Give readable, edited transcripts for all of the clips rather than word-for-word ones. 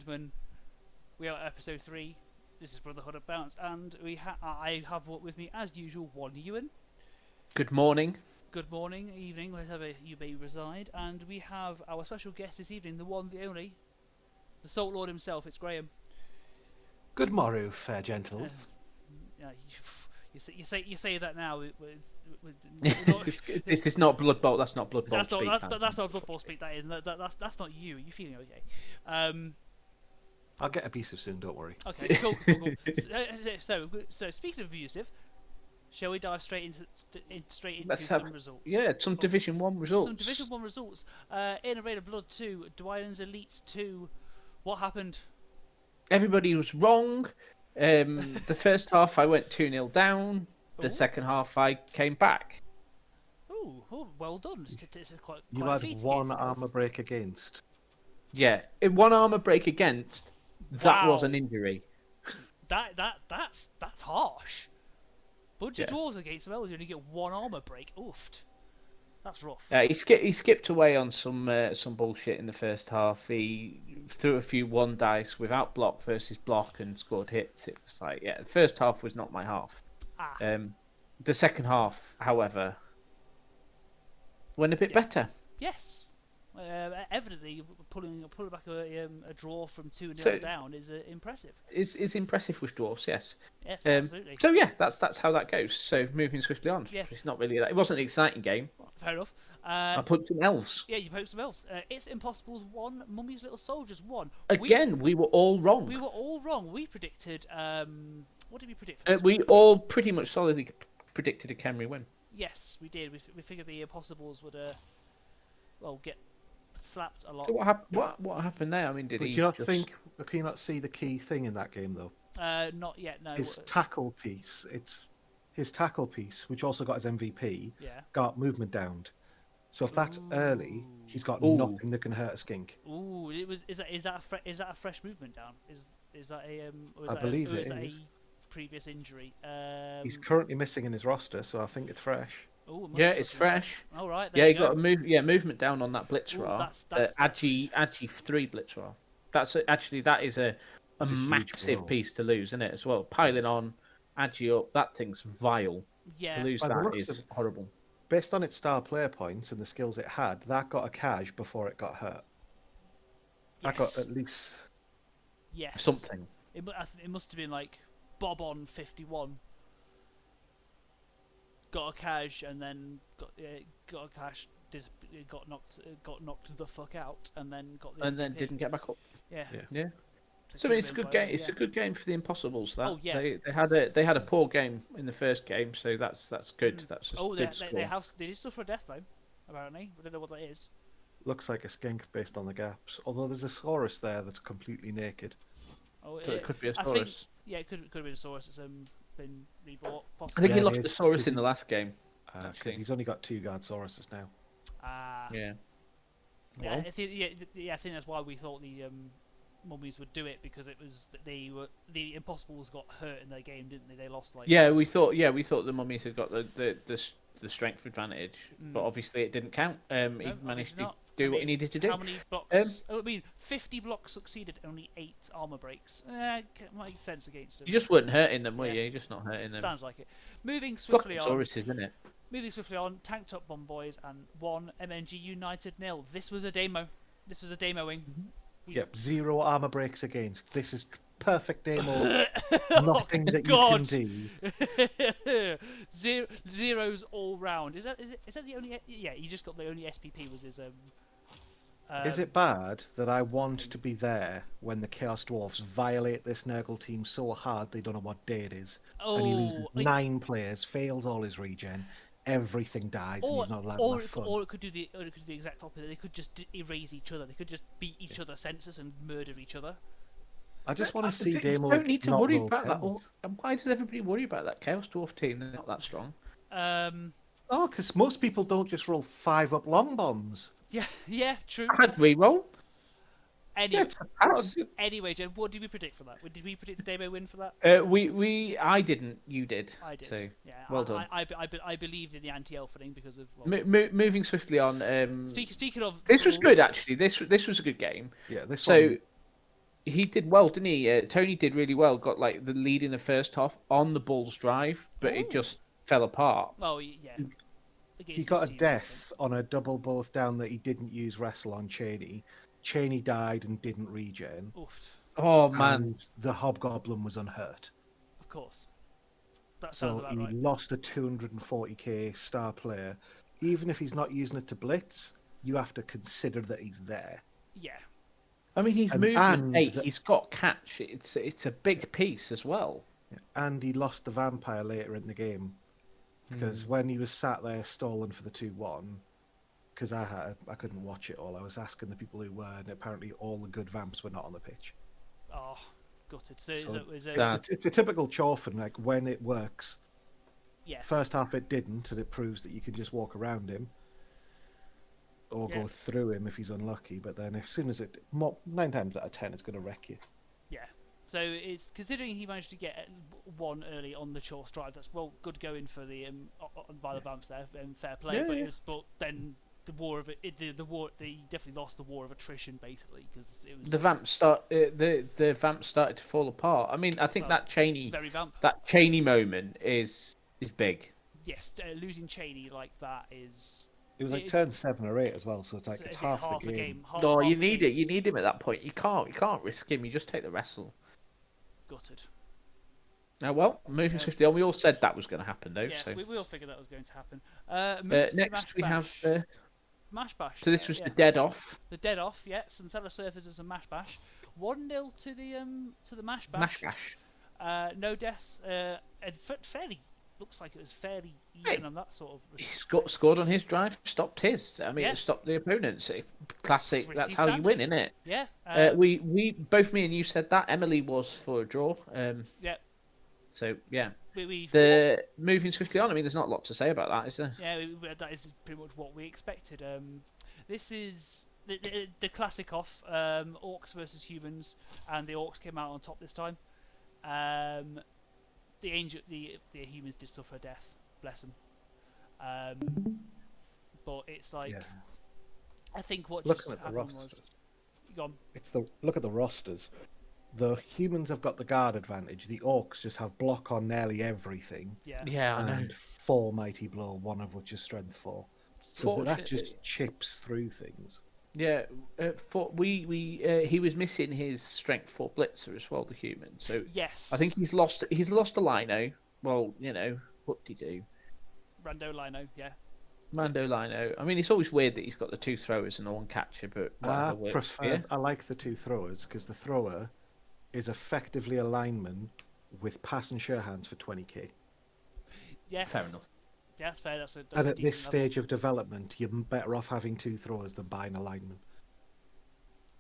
gentlemen, we are at episode 3. This is Brotherhood of Bounce, and I have with me, as usual, one Ewan. Good morning. Good morning, evening, wherever you may reside. And we have our special guest this evening, the one, the only, the Salt Lord himself. It's Graham. Good morrow, fair gentles. You say that now. This is not Blood Bowl. That's not Blood Bowl speak. That's not Blood Bowl speak. That's not you. Are you feeling okay? I'll get abusive soon. Don't worry. Okay, cool. So speaking of abusive, shall we dive straight into some results? Yeah, some Division 1 results. Some Division 1 results. In a Raid of Blood 2, Dwyer's Elite 2. What happened? Everybody was wrong. The first half I went 2-0 down. The second half I came back. Oh, well done. It's quite you had one armor break against. Yeah, in one armor break against. That was an injury. That's harsh. Bunch of dwarves against them, you only get one armor break. Oofed. That's rough. He skipped away on some bullshit in the first half. He threw a few one dice without block versus block and scored hits. It was like, the first half was not my half. The second half, however, went a bit better. Yes. Evidently, pulling back a draw from 2-0 down is impressive. Is impressive with dwarves, yes. Yes, absolutely. So yeah, that's how that goes. So moving swiftly on. Yes. It's not really that. It wasn't an exciting game. Fair enough. I put some elves. Yeah, you put some elves. It's Impossible's 1, Mummy's Little Soldiers 1. Again, we were all wrong. We predicted. What did we predict? We all pretty much solidly predicted a Khemri win. Yes, we did. We figured the Impossibles would get slapped a lot. So what happened there? I mean, Can you not see the key thing in that game though? Not yet. No. His tackle piece. It's his tackle piece, which also got his MVP. Yeah. Got movement downed. So if that's early, he's got nothing that can hurt a skink. Ooh, is that a fresh movement down? Is that a I believe it is. A previous injury? He's currently missing in his roster, so I think it's fresh. Ooh, it's fresh. All right. He got a movement down on that Blitzra. That's Agi 3 Blitzra. That is a massive piece to lose, isn't it? As well, piling on Agi up. That thing's vile. Yeah. To lose that is horrible. Based on its star player points and the skills it had, that got a cash before it got hurt. That got at least something. It must have been like Bob on 51. Got a cash and then got a cash. Got knocked the fuck out and then got the and then didn't get back up. Yeah. So I mean, it's a good game. It's a good game for the Impossibles. That they had a poor game in the first game, so that's good. That's a good score. They did stuff for a death though. Apparently, we don't know what that is. Looks like a skink based on the gaps. Although there's a Saurus there that's completely naked. So it could be a Saurus. It could have been a Saurus that's been rebought. Possibly. I think he lost the Saurus in the last game. Because he's only got 2 guard Sauruses now. Yeah. Well. I think that's why we thought the Mummies would do it, because it was the Impossibles got hurt in their game, didn't they? They lost like. We thought the Mummies had got the strength advantage, but obviously it didn't count. He managed to do what he needed to do. How many blocks? 50 blocks succeeded, only 8 armor breaks. Makes sense against them. You just weren't hurting them, were you? You're just not hurting them. Sounds like it. Moving swiftly on. Isn't it? Moving swiftly on. Tanked up Bomb Boys and 1 MNG United 0. This was a demo. This was a demoing. Yep, 0 armor breaks against. This is perfect demo. Nothing that you can do. Zeros all round. Is that the only? Yeah, he just got the only SPP was his. Is it bad that I want to be there when the Chaos Dwarfs violate this Nurgle team so hard they don't know what day it is, and he loses 9 players, fails all his regen, everything dies, and he's not allowed to have fun. Or it could do the exact opposite. They could just erase each other. They could just beat each other's senses and murder each other. I just want to see Demo. You don't need to worry about that. And why does everybody worry about that Chaos Dwarf team? They're not that strong. Because most people don't just roll 5 up long bombs. Yeah, true. I had reroll. Anyway, Jen, what did we predict for that? Did we predict the demo win for that? I didn't. You did. I did. So, yeah, well done. I believed in the anti-elf thing because of. Moving swiftly on. Speaking of. This was good actually. This was a good game. Yeah. This. So, he did well, didn't he? Tony did really well. Got like the lead in the first half on the Bulls' drive, but it just fell apart. Oh yeah. He got a death on a double both down that he didn't use wrestle on Cheney. Cheney died and didn't regen. Oof. Oh man! And the Hobgoblin was unhurt. Of course. That so sounds about right. He lost a 240k star player. Even if he's not using it to blitz, you have to consider that he's there. Yeah. I mean, he's movement 8. He's got catch. It's a big piece as well. And he lost the vampire later in the game because when he was sat there stalling for the 2-1, because I couldn't watch it all. I was asking the people who were, and apparently all the good vamps were not on the pitch. Oh, gutted. So it's a typical Chorfen, like when it works. Yeah. First half it didn't, and it proves that you can just walk around him. Or go through him if he's unlucky, but then as soon as 9 times out of 10 it's going to wreck you. Yeah. So it's considering he managed to get one early on the Chorf's drive. That's good going for the by the Vamps there, fair play. Yeah, but then the war of they definitely lost the war of attrition basically because it was the Vamps started to fall apart. I mean, I think that Cheney moment is big. Yes, losing Cheney like that is. It was like turn 7 or 8 as well, so it's half the game. You need it. You need him at that point. You can't risk him. You just take the wrestle. Gutted. Now, well, moving swiftly on. We all said that was going to happen, though. Yes, so. we all figured that was going to happen. Next, we have Mash Bash. So this was the dead off. The dead off, yes. And Cellar Surfers as a Mash Bash. 1-0 to the Mash Bash. Mash Bash. No deaths. And fairly. Looks like it was fairly even on that sort of. He scored on his drive, stopped his. I mean, it stopped the opponents. Classic. Pretty that's how you win, isn't it? Yeah. We both me and you said that. Emily was for a draw. Yeah. So yeah. The moving swiftly on. I mean, there's not a lot to say about that, is there? Yeah, that is pretty much what we expected. This is the classic off. Orcs versus humans, and the orcs came out on top this time. The humans did suffer death, bless them. But it's like, I think what just happened was, gone. Look at the rosters. The humans have got the guard advantage. The orcs just have block on nearly everything. Yeah, I know. And 4 mighty blow, one of which is strength 4. So that just chips through things. Yeah, he was missing his strength 4 blitzer as well, the human. So yes, I think he's lost a lino. Well, what did he do? Rando lino, yeah. Mando lino. I mean, it's always weird that he's got the 2 throwers and the 1 catcher, but I like the 2 throwers because the thrower is effectively a lineman with pass and sure hands for 20k. Yeah, fair enough. Yeah, that's fair. And at this stage of development, you're better off having 2 throwers than buying a lineman.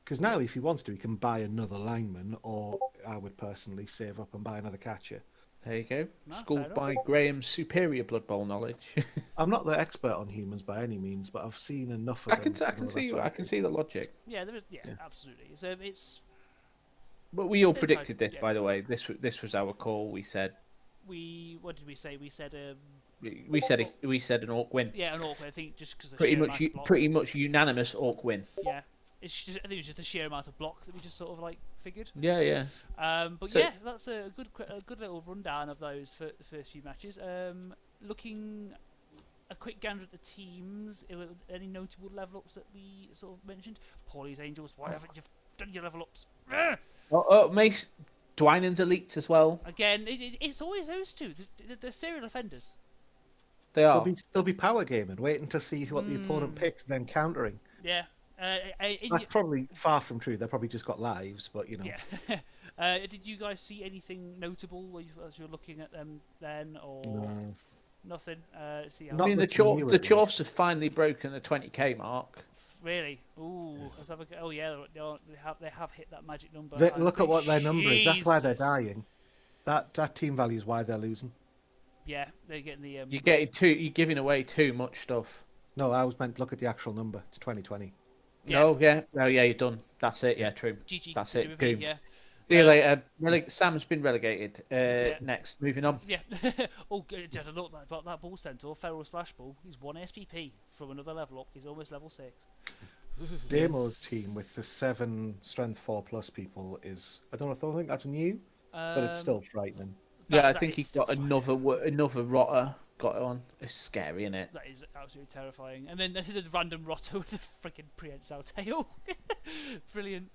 Because now, if he wants to, he can buy another lineman, or I would personally save up and buy another catcher. There you go. Schooled by Graham's superior Blood Bowl knowledge. I'm not the expert on humans by any means, but I've seen enough of them. I can see the logic. Yeah, there is. Yeah, absolutely. So it's. But we all predicted this, by the way. This was our call. We said. What did we say? We said. We said an orc win. Yeah, an orc win. I think just because pretty much unanimous orc win. Yeah, I think it was just the sheer amount of blocks that we just sort of like figured. Yeah. That's a good little rundown of those for the first few matches. Looking a quick gander at the teams. Any notable level ups that we sort of mentioned? Paulie's Angels. Why haven't you done your level ups? Mace. Dwynen's elites as well. Again, it's always those two. They're serial offenders. They are. They'll be power gaming, waiting to see what the opponent picks, and then countering. Yeah. That's probably far from true. They probably just got lives, but Yeah. Did you guys see anything notable as you're looking at them then, or nothing? I mean, the Chorfs have finally broken the 20k mark. Really? Ooh. Let's have a go. Oh yeah, they have hit that magic number. Look at what their number is. That's why they're dying. That team value is why they're losing. Yeah, they're getting the. You're giving away too much stuff. No, I was meant to look at the actual number. It's 2020. Yeah. Oh yeah. Oh yeah. You're done. That's it. Yeah. True. GG. That's it. Boom. Yeah. See you later. Sam's been relegated. Next, moving on. Yeah. Oh, just a look about that ball centaur, feral slash ball. He's 1 SPP from another level up. He's almost level 6. Damo's team with the 7 strength 4+ people is, I don't think that's new, but it's still frightening. Yeah, I think he got another rotter got on. It's scary, isn't it? That is absolutely terrifying. And then there's a random rotter with a freaking prehensile tail. Brilliant.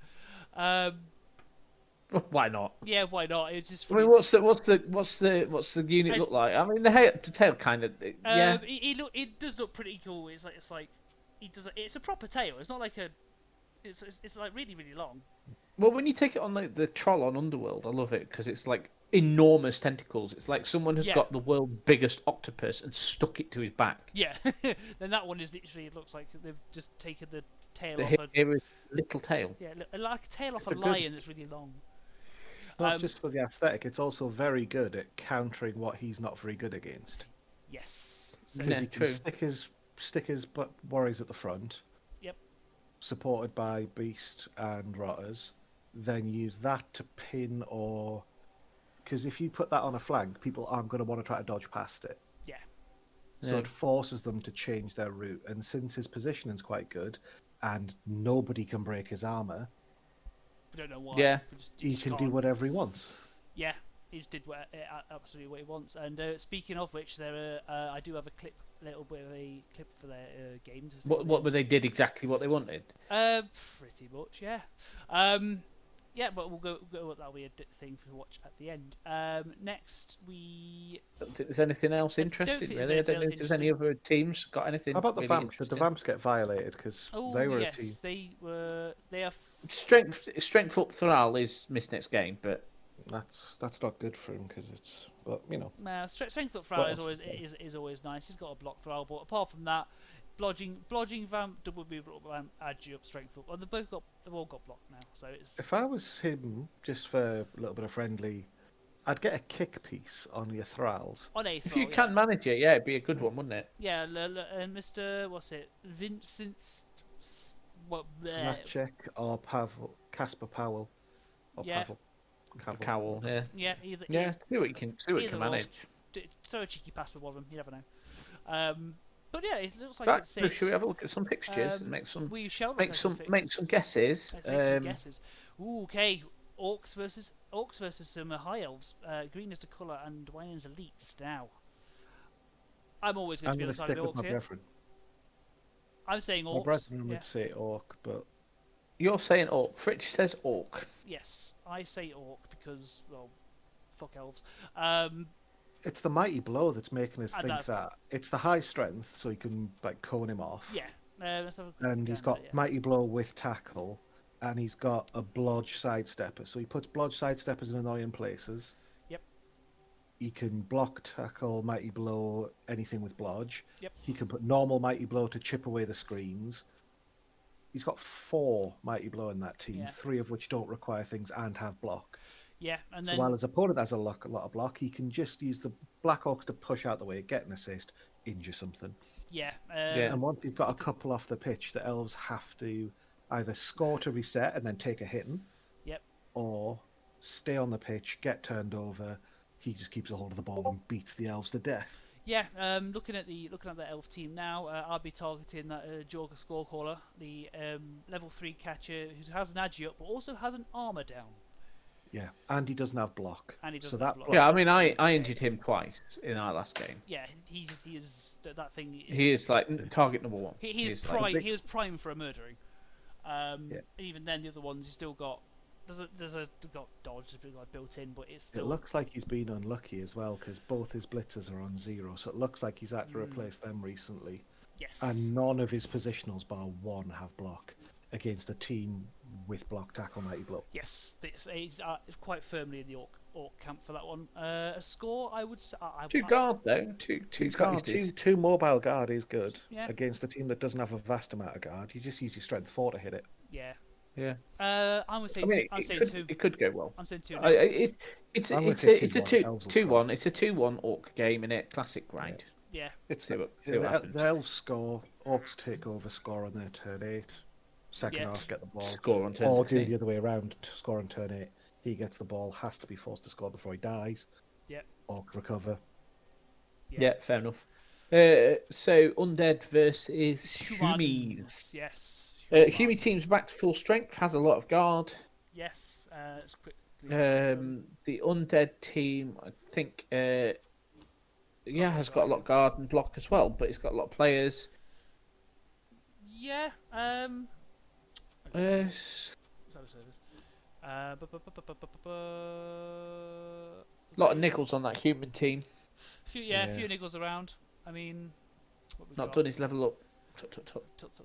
Why not? Yeah, why not? It's just. I mean, what's the unit look like? I mean, the tail kind of. Yeah. It does look pretty cool. It's like he does. It's a proper tail. It's not like a. It's like really really long. Well, when you take it on the troll on Underworld, I love it because it's like enormous tentacles. It's like someone has got the world's biggest octopus and stuck it to his back. Yeah. Then that one is literally. It looks like they've just taken the tail off a little tail. Yeah, like a tail off a lion that's really long. Not just for the aesthetic, it's also very good at countering what he's not very good against. Yes. Because he can stick his warriors at the front. Yep. Supported by Beast and Rotters. Then use that to pin or... Because if you put that on a flank, people aren't going to want to try to dodge past it. Yeah. So it forces them to change their route. And since his positioning's quite good, and nobody can break his armor... We don't know why. Yeah. He can do whatever he wants. Yeah, he just did absolutely what he wants. And speaking of which, I do have a little bit of a clip for their game. What they did exactly what they wanted? Pretty much, yeah. Yeah, but we'll go. That'll be a thing to watch at the end. Next, we. I don't think there's anything else interesting, really. I don't know if there's any other teams got anything. How about the really Vamps? Did the Vamps get violated because they were a team? They were. They are. Strength up Thrall is missed next game, but that's not good for him because it's. But you know. Strength up Thrall is always nice. He's got a block Thrall, but apart from that. Blodging Vamp, double move Vamp adds you up strength up. Well, they've all got block now, so it's. If I was him, just for a little bit of friendly, I'd get a kick piece on your Thralls. On a if you can manage it, yeah, it'd be a good one, wouldn't it? Yeah, Mr. What's it? Vincent. What? Snatchek or Casper Powell. Or Cowell, yeah. Yeah, see what you can manage. Throw a cheeky pass with one of them. You never know. But yeah, it looks like it's. Should we have a look at some fixtures and make some? We shall make some guesses. Ooh, okay. Orcs versus some High Elves. Green is the colour and Wyvern's elites. Now, I'm always going to be on the side of the Orcs here. I'm saying Orcs. My brethren would say Orc, but you're saying Orc. Fritch says Orc. Yes, I say Orc because fuck Elves. It's the mighty blow that's making us think that it's the high strength, so you can cone him off. Yeah. And he's got mighty blow with tackle, and he's got a blodge sidestepper. So he puts blodge sidesteppers in annoying places. Yep. He can block, tackle, mighty blow, anything with blodge. Yep. He can put normal mighty blow to chip away the screens. He's got 4 mighty blow in that team, 3 of which don't require things and have block. Yeah, and then... So while his opponent has a lot of block, he can just use the Black Orcs to push out the way, get an assist, injure something. Yeah. And once you've got a couple off the pitch, the Elves have to either score to reset and then take a hitting. Yep. Or stay on the pitch, get turned over. He just keeps a hold of the ball and beats the Elves to death. Yeah. Looking at the Elf team now, I'll be targeting that Joker Scorecaller, the level 3 catcher who has an agi up but also has an armor down. Yeah, and he doesn't have block. Yeah, I mean, I injured him twice in our last game. Yeah, he is that thing. He is like target number 1. He is prime. He is prime for a murdering. Even then, the other ones he still got. There's got dodge built in, but it's still. It looks like he's been unlucky as well because both his blitzers are on 0, so it looks like he's had to replace them recently. Yes. And none of his positionals bar 1 have block against a team with block, tackle, mighty blow. Yes, he's quite firmly in the orc camp for that one. A score, I would say. 2 guard though. He's got two mobile guard is good. Yeah. Against a team that doesn't have a vast amount of guard. You just use your strength 4 to hit it. Yeah. Yeah. I'm saying 2. It could go well. I'm saying 2. It's a 2-1. It's a 2-1 orc game in it. Classic grind. Yeah. It's the Elves score. Orcs take over, score on their turn 8. Second half, get the ball. Score on turn 16. Or do the other way around, score on turn 8. He gets the ball, has to be forced to score before he dies. Yeah. Or recover. Yeah, fair enough. So, Undead versus Humans. Yes, Human team's back to full strength, has a lot of guard. Yes. It's quickly. The undead team, I think, has got a lot of guard and block as well, but it's got a lot of players. Yeah. Service. A lot of niggles on that human team. Few niggles around. I mean, not done his level up.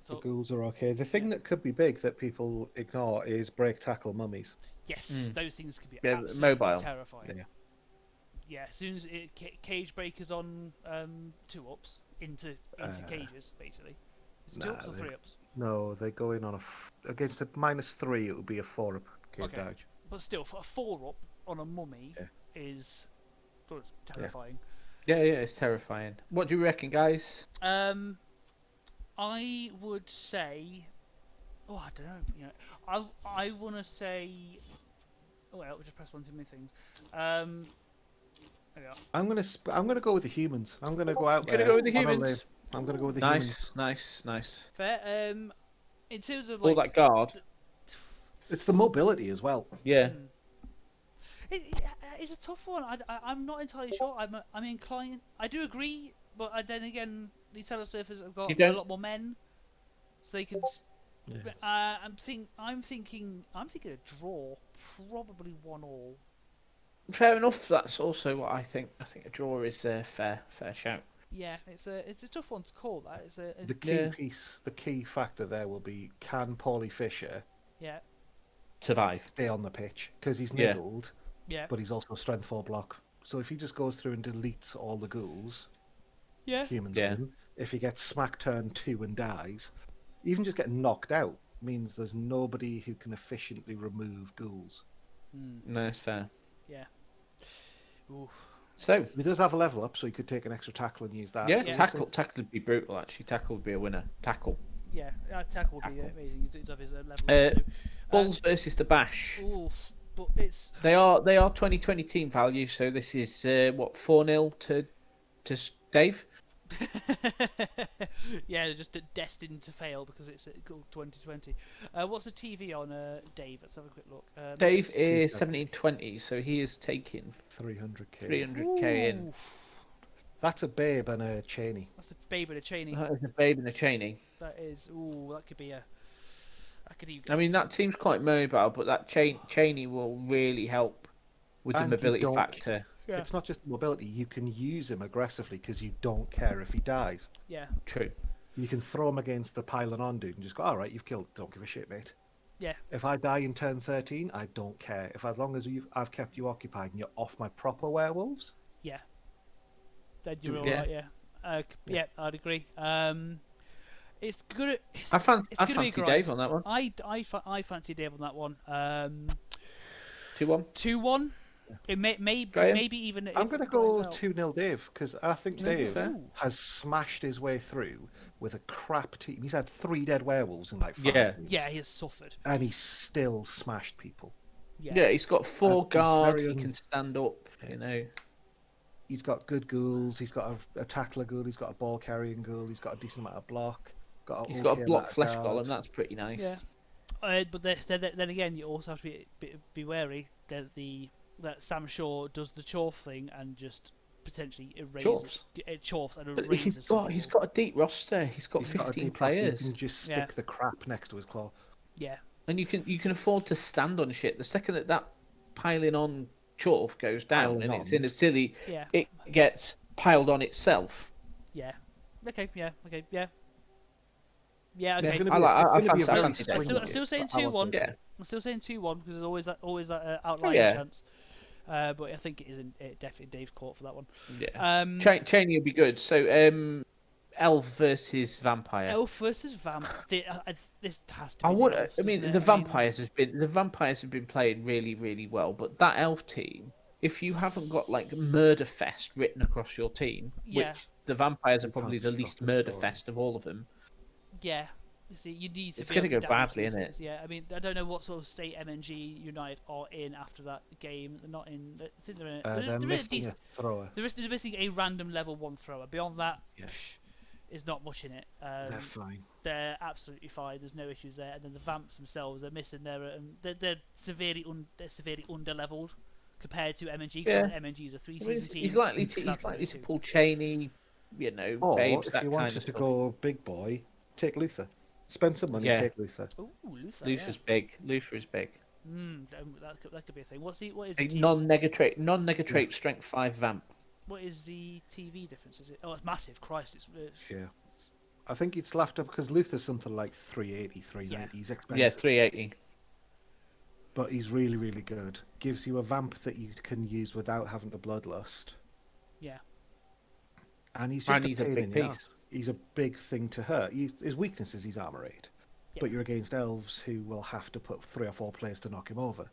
The ghouls are okay. The thing that could be big that people ignore is break tackle mummies. Yes, those things can be absolutely mobile. Terrifying. Yeah, as soon as cage breakers on 2-ups into cages, basically. Is it 2-ups or 3-ups? No, they go in on against a -3. It would be a 4-up cage dodge. But still, for a 4-up on a mummy is terrifying. Yeah, it's terrifying. What do you reckon, guys? I would say, I don't know. You know, I want to say. Well, we just press one too many things. There we are. I'm gonna go with the humans. I'm gonna go out there. Gonna go with the humans. I'm gonna go with the humans. Nice. Fair. In terms of all that guard. It's the mobility as well. Yeah. It's a tough one. I'm not entirely sure. I'm inclined. I do agree, but then again, these Tellar Surfers have got a lot more men, so they can. Yeah. I'm thinking a draw, probably 1-1. Fair enough. That's also what I think. I think a draw is a fair shout. Yeah, it's a tough one to call. That the key piece, the key factor there will be: can Paulie Fisher survive, stay on the pitch, because he's niggled. Yeah. But he's also strength 4 block. So if he just goes through and deletes all the ghouls, humans win. If he gets smack turn 2 and dies, even just getting knocked out means there's nobody who can efficiently remove ghouls. No, it's fair. Yeah. Oof. So he does have a level up, so he could take an extra tackle and use that. Yeah, tackle would be brutal. Actually, tackle would be a winner. Tackle. Yeah, tackle would be amazing. He does have his level. Bulls versus the Bash. Oof. But they are 2020 team value, so this is 4-0 to Dave. Yeah, they're just destined to fail because it's 2020. What's the TV on Dave? Let's have a quick look. Dave is 1720, so he is taking 300k. 300k in. That's a babe and a Cheney. That's a babe and a Cheney. That is a babe and a Cheney. That is. That could be a. I mean, that team's quite mobile, but that Cheney will really help with the mobility factor. Yeah. It's not just the mobility. You can use him aggressively because you don't care if he dies. Yeah. True. You can throw him against the piling on dude and just go, all right, you've killed. Don't give a shit, mate. Yeah. If I die in turn 13, I don't care. As long as I've kept you occupied and you're off my proper werewolves. Yeah. Then you're all right. Yeah. I'd agree. It's good. I fancy Dave on that one. I fancy Dave on that one. 2-1. 2-1. It maybe even. I'm going to go 2-0 Dave because I think Dave has smashed his way through with a crap team. He's had 3 dead werewolves in like 5 years. Yeah, he has suffered, and he's still smashed people. Yeah, he's got 4 guard. He can stand up. You know. He's got good ghouls. He's got a tackler ghoul. He's got a ball carrying ghoul. He's got a decent amount of block. He's got a block flesh golem. That's pretty nice. Yeah. But then again, you also have to be wary that Sam Shaw does the Chorf thing and just potentially erases Chorfs and erases. He's got a deep roster. He's got 15 players. You can just stick the crap next to his claw. Yeah. And you can afford to stand on shit. The second that piling on Chorf goes down and it's in a silly, it gets piled on itself. Yeah. Okay. Yeah. Okay. Yeah. Yeah. Okay. I'm still saying 2-1. Yeah. I'm still saying 2-1 because there's always that outlier chance. But I think it is definitely Dave's court for that one. Yeah. Cheney will be good. So elf versus vampire. Elf versus vampire. This has to be. The vampires have been playing really, really well, but that elf team, if you haven't got like murder fest written across your team, which the vampires are probably the least murder fest of all of them. Yeah. You need to. It's going to go badly, isn't it? Yeah, I mean, I don't know what sort of state MNG United are in after that game. They're not in. I think they're missing a thrower. They're missing a random level 1 thrower. Beyond that, is not much in it. They're fine. They're absolutely fine. There's no issues there. And then the vamps themselves are missing they're severely underleveled compared to MNG. Because MNG is a 3-season team. He's likely to pull Cheney, Or Babes, if that you kind wanted of to stuff. go big boy, take Luther. Spend some money, take Luther. Ooh, Luther. Luther's big. Luther is big. That could be a thing. What is the Non-negatrate strength 5 vamp. What is the TV difference? Is it? Oh, it's massive. Christ, it's Yeah. I think it's laughed up because Luther's something like 380, 390. He's expensive. Yeah, 380. But he's really, really good. Gives you a vamp that you can use without having to bloodlust. Yeah. And he's just a big piece. He's a big thing to hurt. His weakness is he's armor 8. Yeah. But you're against elves who will have to put 3 or 4 players to knock him over.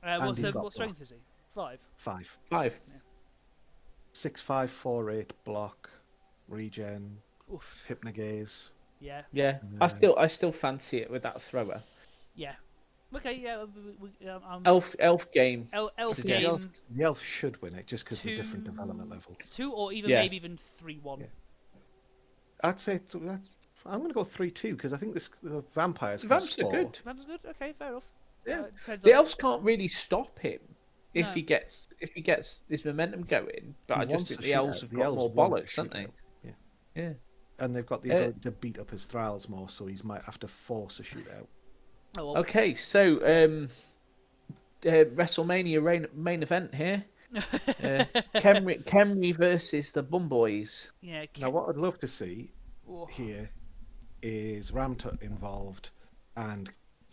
What strength is he? 5? 5. Yeah. 6'5", 4'8", block, regen, hypnogaze. Yeah. Yeah. I still fancy it with that thrower. Yeah. Okay, yeah. Elf game. Elf game. The elf should win it just because of the different development levels. 2 or maybe even 3-1. Yeah. I'd say I'm going to go 3-2 because I think the vampires. Vamps are good. Vamps are good. Okay, fair enough. Yeah. The elves can't really stop him if he gets this momentum going. But I just think the elves have got more bollocks, haven't they? Yeah. Yeah. And they've got the ability to beat up his thralls more, so he might have to force a shootout. Oh, well. Okay, so WrestleMania main event here. Kemri versus the Bum Boys. Yeah. Now, what I'd love to see here is Ramtut involved and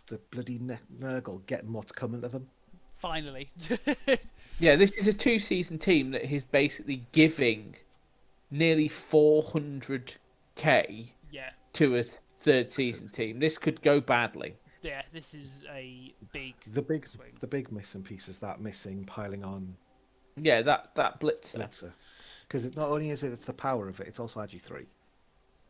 the bloody Nurgle getting what's coming to them. Finally. Yeah, this is a 2-season team that is basically giving nearly 400k to a 3rd season team. This could go badly. Yeah, this is a big swing. The big missing piece is that missing piling on. Yeah, that blitzer. Because not only is it's the power of it, it's also Agi3.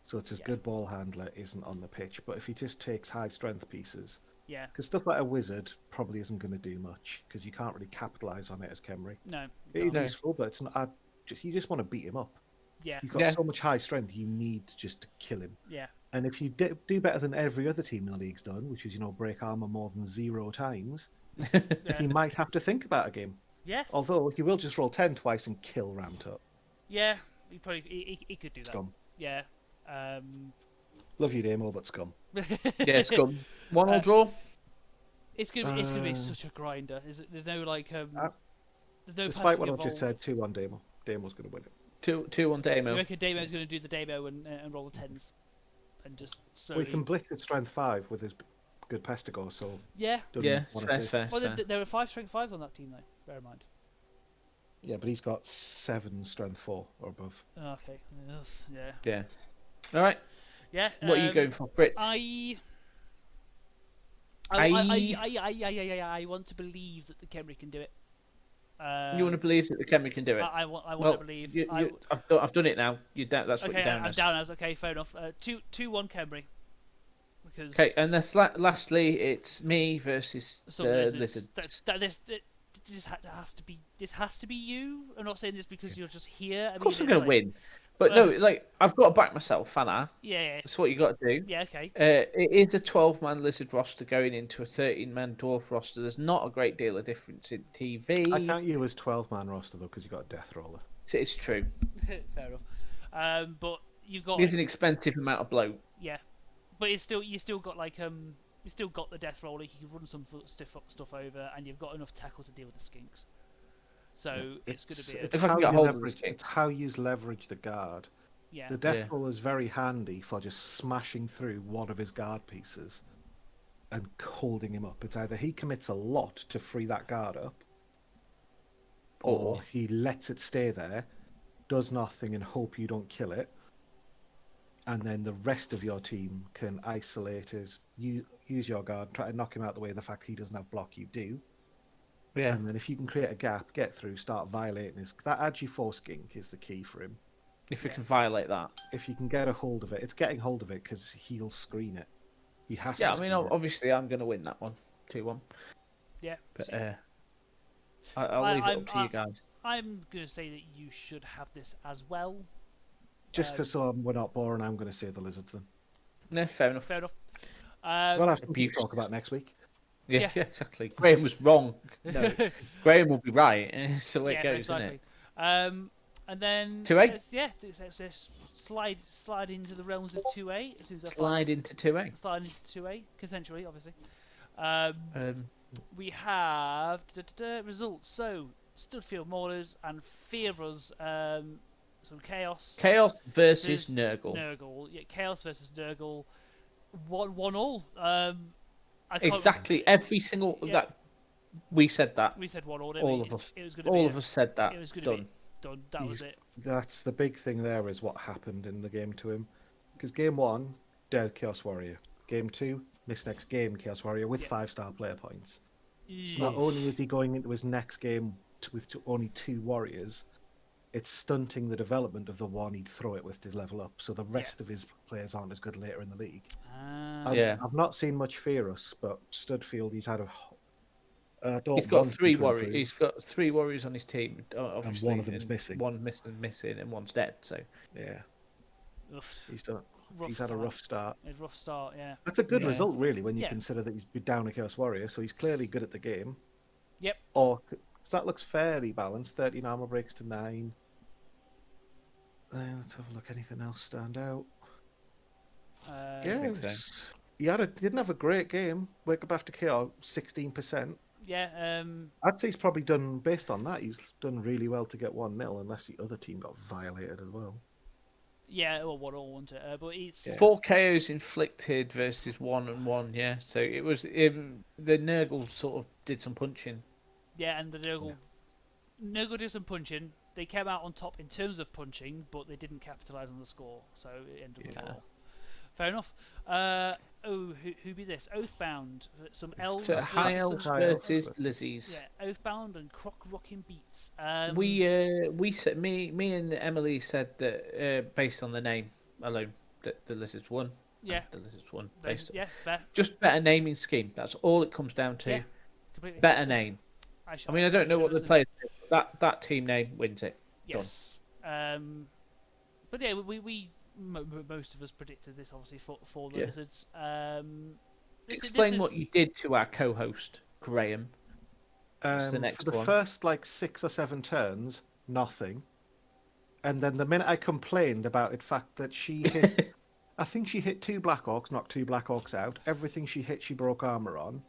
So it's his good ball handler isn't on the pitch. But if he just takes high strength pieces, because stuff like a wizard probably isn't going to do much because you can't really capitalise on it as Kemri. No, it's useful, but it's not. You just want to beat him up. Yeah, you've got so much high strength, you need just to kill him. Yeah. And if you do better than every other team in the league's done, which is break armor more than 0 times, he might have to think about a game. Yeah. Although he will just roll 10 twice and kill Ramtut. Yeah, he could do that. Scum. Yeah. Love you, Damo, but scum. Yeah, scum. 1-1 draw. It's gonna be such a grinder. There's no there's no. Despite what I've just said, 2-1 Damo. Damo's gonna win it. 2-1 Damo. You reckon Damo's gonna do the Damo and roll the 10s, and just slowly... We can blitz at strength 5 with his good Pestigo, so yeah, that's fair. Well, there are 5 strength 5s on that team though. Bear in mind. Yeah, but he's got 7 strength 4 or above. Okay. Yeah. Yeah. All right. Yeah. What are you going for, Brit? I want to believe that the Kemri can do it. You want to believe that the Kemri can do it? I want to believe. I've done it now. That's what you're down I'm as. down as. Okay, fair enough. 2-1 Kemri. Because... Okay, and then lastly, it's me versus the lizard. This has to be you. I'm not saying this because you're just here. Of course, I'm gonna win. But no, I've got to back myself, Anna. Yeah. That's what you got to do. Yeah, okay. It is a 12-man lizard roster going into a 13-man dwarf roster. There's not a great deal of difference in TV. I count you as 12-man roster, though, because you got a death roller. It's true. Fair enough. But you've got... It's an expensive amount of bloat. Yeah. But you still got, you still got the death roller, you can run some stuff over, and you've got enough tackle to deal with the skinks. So it's going to be. If I can get hold of it's how you leverage the guard. Yeah. The death roller is very handy for just smashing through one of his guard pieces and holding him up. It's either he commits a lot to free that guard up, or he lets it stay there, does nothing, and hope you don't kill it. And then the rest of your team can isolate use your guard, try to knock him out the way of the fact he doesn't have block, you do. Yeah. And then if you can create a gap, get through, start violating that Agi4 skink is the key for him. If you can violate that. If you can get a hold of it, it's getting hold of it because he'll screen it. He has to. Yeah, I mean, obviously I'm going to win that one, 2-1. Yeah. But I'll leave it up to you guys. I'm going to say that you should have this as well. Just because we're not boring, I'm going to say the Lizards then. No, fair enough. Fair enough. We'll have something to talk about next week. Yeah, exactly. Graham was wrong. No, Graham will be right. It's the way it goes, exactly. isn't it? And then 2A? Let's slide into the realms of 2A. As soon as slide into 2A. Slide into 2A, consensually, obviously. We have results. So Studfield Maulers and Fearers. Some Chaos. Chaos versus Nurgle. Yeah, Chaos versus Nurgle. 1-1 Exactly. Every single that we said that. We said 1-1. All of us. It was gonna all be of us said that. It was going to be done. That was it. That's the big thing there, is what happened in the game to him. Because game 1, dead Chaos Warrior. Game 2, this next game Chaos Warrior with 5-star player points. So not only is he going into his next game with only 2 warriors, it's stunting the development of the one he'd throw it with to level up. So the rest of his players aren't as good later in the league. I've not seen much Fearus, but Studfield, he's had he's got 3 warriors. He's got 3 warriors on his team. Obviously, and one of them's missing. One missing, and one's dead. So yeah, he's Rough had a rough start. A rough start, yeah. That's a good result, really, when you consider that he's been down a Chaos Warrior, so he's clearly good at the game. Yep. Or that looks fairly balanced. 13 armor breaks to 9. Let's have a look. Anything else stand out? I think so. Didn't have a great game. Wake up after KO, 16%. Yeah. I'd say he's probably done, based on that, he's done really well to get 1-0, unless the other team got violated as well. Yeah, well, 1-1, wasn't it? But it's 4 KOs inflicted versus 1-1. Yeah, so it was the Nurgle sort of did some punching. Yeah, and the Nurgle did some punching. They came out on top in terms of punching, but they didn't capitalise on the score, so it ended up with a draw. Fair enough. Who be this? Oathbound. Some elves. High elves versus Lizzies. Yeah, Oathbound and Croc Rocking Beats. We said, me and Emily said that based on the name alone, that the Lizards won. Yeah. The Lizards won. Fair. Just better naming scheme. That's all it comes down to. Yeah, completely. Better name. I mean, I don't know what the players do, but that team name wins it. Yes. But yeah, we most of us predicted this, obviously, for the Lizards. Explain what you did to our co-host, Graham. For the first 6 or 7 turns, nothing. And then the minute I complained about the fact that she hit... I think she hit 2 Black Orcs, knocked 2 Black Orcs out. Everything she hit, she broke armor on.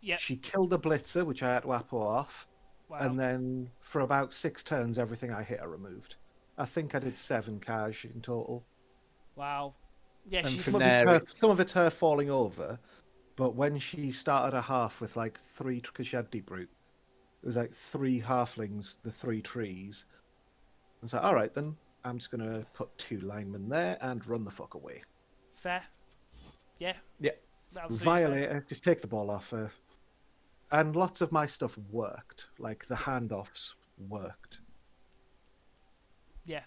Yep. She killed a Blitzer, which I had to apple off. Wow. And then for about 6 turns, everything I hit I removed. I think I did 7 cash in total. Wow. Yeah, some of it's her falling over, but when she started a half with 3, because she had Deep Root, it was 3 halflings, the 3 trees. I was like, all right, then I'm just going to put 2 linemen there and run the fuck away. Fair. Yeah. Yeah. Violator, just take the ball off her. And lots of my stuff worked. The handoffs worked. Yeah.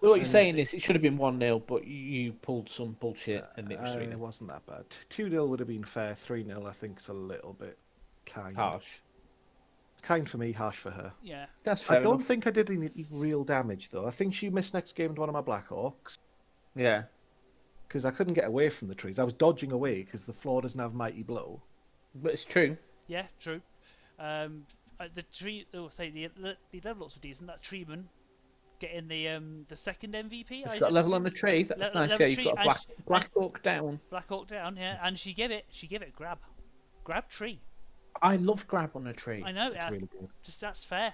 So what you're saying is it should have been 1-0, but you pulled some bullshit and it was 3-0. It wasn't that bad. 2-0 would have been fair. 3-0 I think is a little bit kind. Harsh. It's kind for me, harsh for her. Yeah. That's fair enough. I don't think I did any real damage though. I think she missed next game to one of my Black Orcs. Yeah. Because I couldn't get away from the trees. I was dodging away because the floor doesn't have Mighty Blow. But it's true. Yeah, true. The tree. The level ups were decent. That treeman getting the second MVP. She's got a level on the tree. That's nice. Yeah, you've got a Black Orc down. Black Orc down. Yeah, and she gave it grab tree. I love grab on a tree. I know. It's really good. Just that's fair.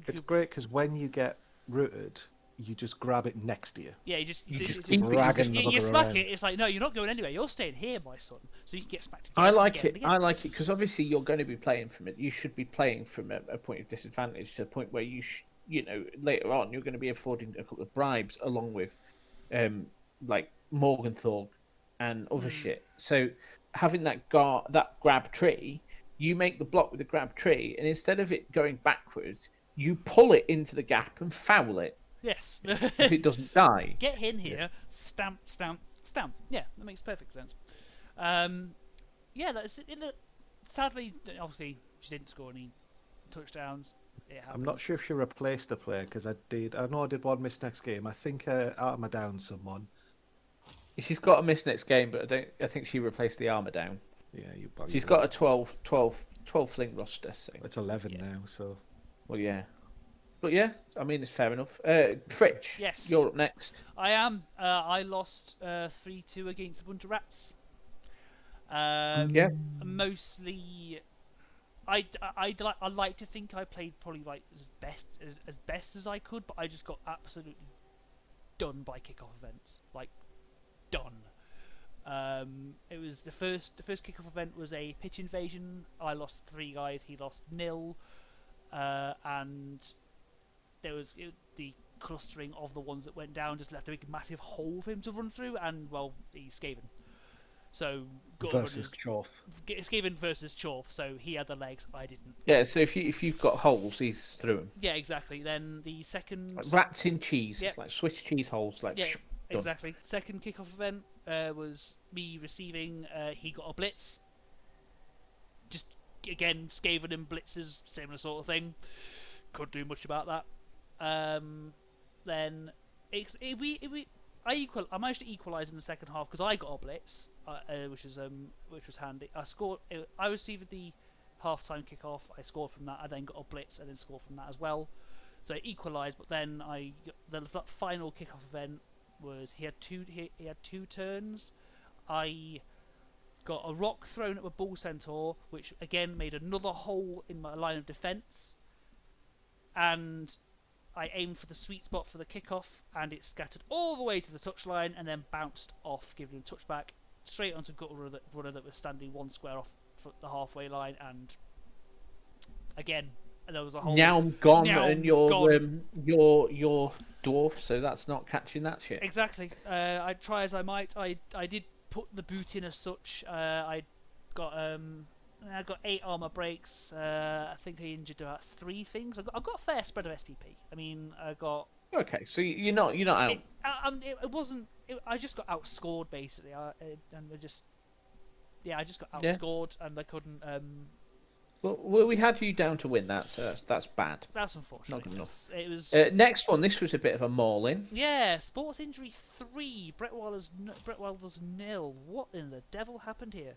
It's great because when you get rooted, you just grab it next to you. Yeah, you just keep dragging you smack it. It's like, no, you're not going anywhere. You're staying here, my son. So you can get smacked again. I like it because obviously you're going to be playing from it. You should be playing from a point of disadvantage to a point where later on you're going to be affording a couple of bribes along with, Morgenthau and other shit. So having that grab tree, you make the block with the grab tree, and instead of it going backwards, you pull it into the gap and foul it. Yes. If it doesn't die. Get in here, stamp. Yeah, that makes perfect sense. That's it. Sadly, obviously, she didn't score any touchdowns. I'm not sure if she replaced a player because I know I did one miss next game. I think Armour down someone. She's got a miss next game, but I think she replaced the Armour down. Yeah, she's got a 12 fling roster. So. It's 11 now, so. Well, yeah. But yeah, I mean, it's fair enough. Fritch, yes, you're up next. I am. I lost 3-2 against a bunch of rats. Yeah. Mostly, I like to think I played probably like as best as I could, but I just got absolutely done by kickoff events. Like done. It was the first kickoff event was a pitch invasion. I lost 3 guys. He lost 0, and there was the clustering of the ones that went down just left a big massive hole for him to run through, and well, he's Skaven. So versus Chorf. Skaven versus Chorf. So he had the legs, I didn't. Yeah. So if you've got holes, he's through them. Yeah, exactly. Then the second like rats in cheese. Yep. It's like Swiss cheese holes. Like yeah, done. exactly. Second kickoff event was me receiving. He got a blitz. Just again, Skaven and blitzes, similar sort of thing. Couldn't do much about that. Then I managed to equalise in the second half because I got a blitz, which was handy. I received the half-time kickoff. I scored from that. I then got a blitz and then scored from that as well. So it equalised. But then the final kickoff event was he had two turns. I got a rock thrown at a bull centaur, which again made another hole in my line of defence, and I aimed for the sweet spot for the kickoff, and it scattered all the way to the touchline and then bounced off, giving him a touchback straight onto Gutter Runner that was standing 1 square off the halfway line, and again there was a hole. Now I'm gone, and you're gone. Your dwarf, so that's not catching that shit. Exactly. I try as I might. I did put the boot in as such. I got 8 armor breaks. I think I injured about 3 things. I got a fair spread of SPP. I mean, I got. Okay, so you're not out. It wasn't. I just got outscored basically. I just got outscored, and I couldn't. Well, we had you down to win that, so that's bad. That's unfortunate. Not good enough. It was. Next one. This was a bit of a mauling. Yeah, sports injury 3. Brett Wilder's 0. What in the devil happened here?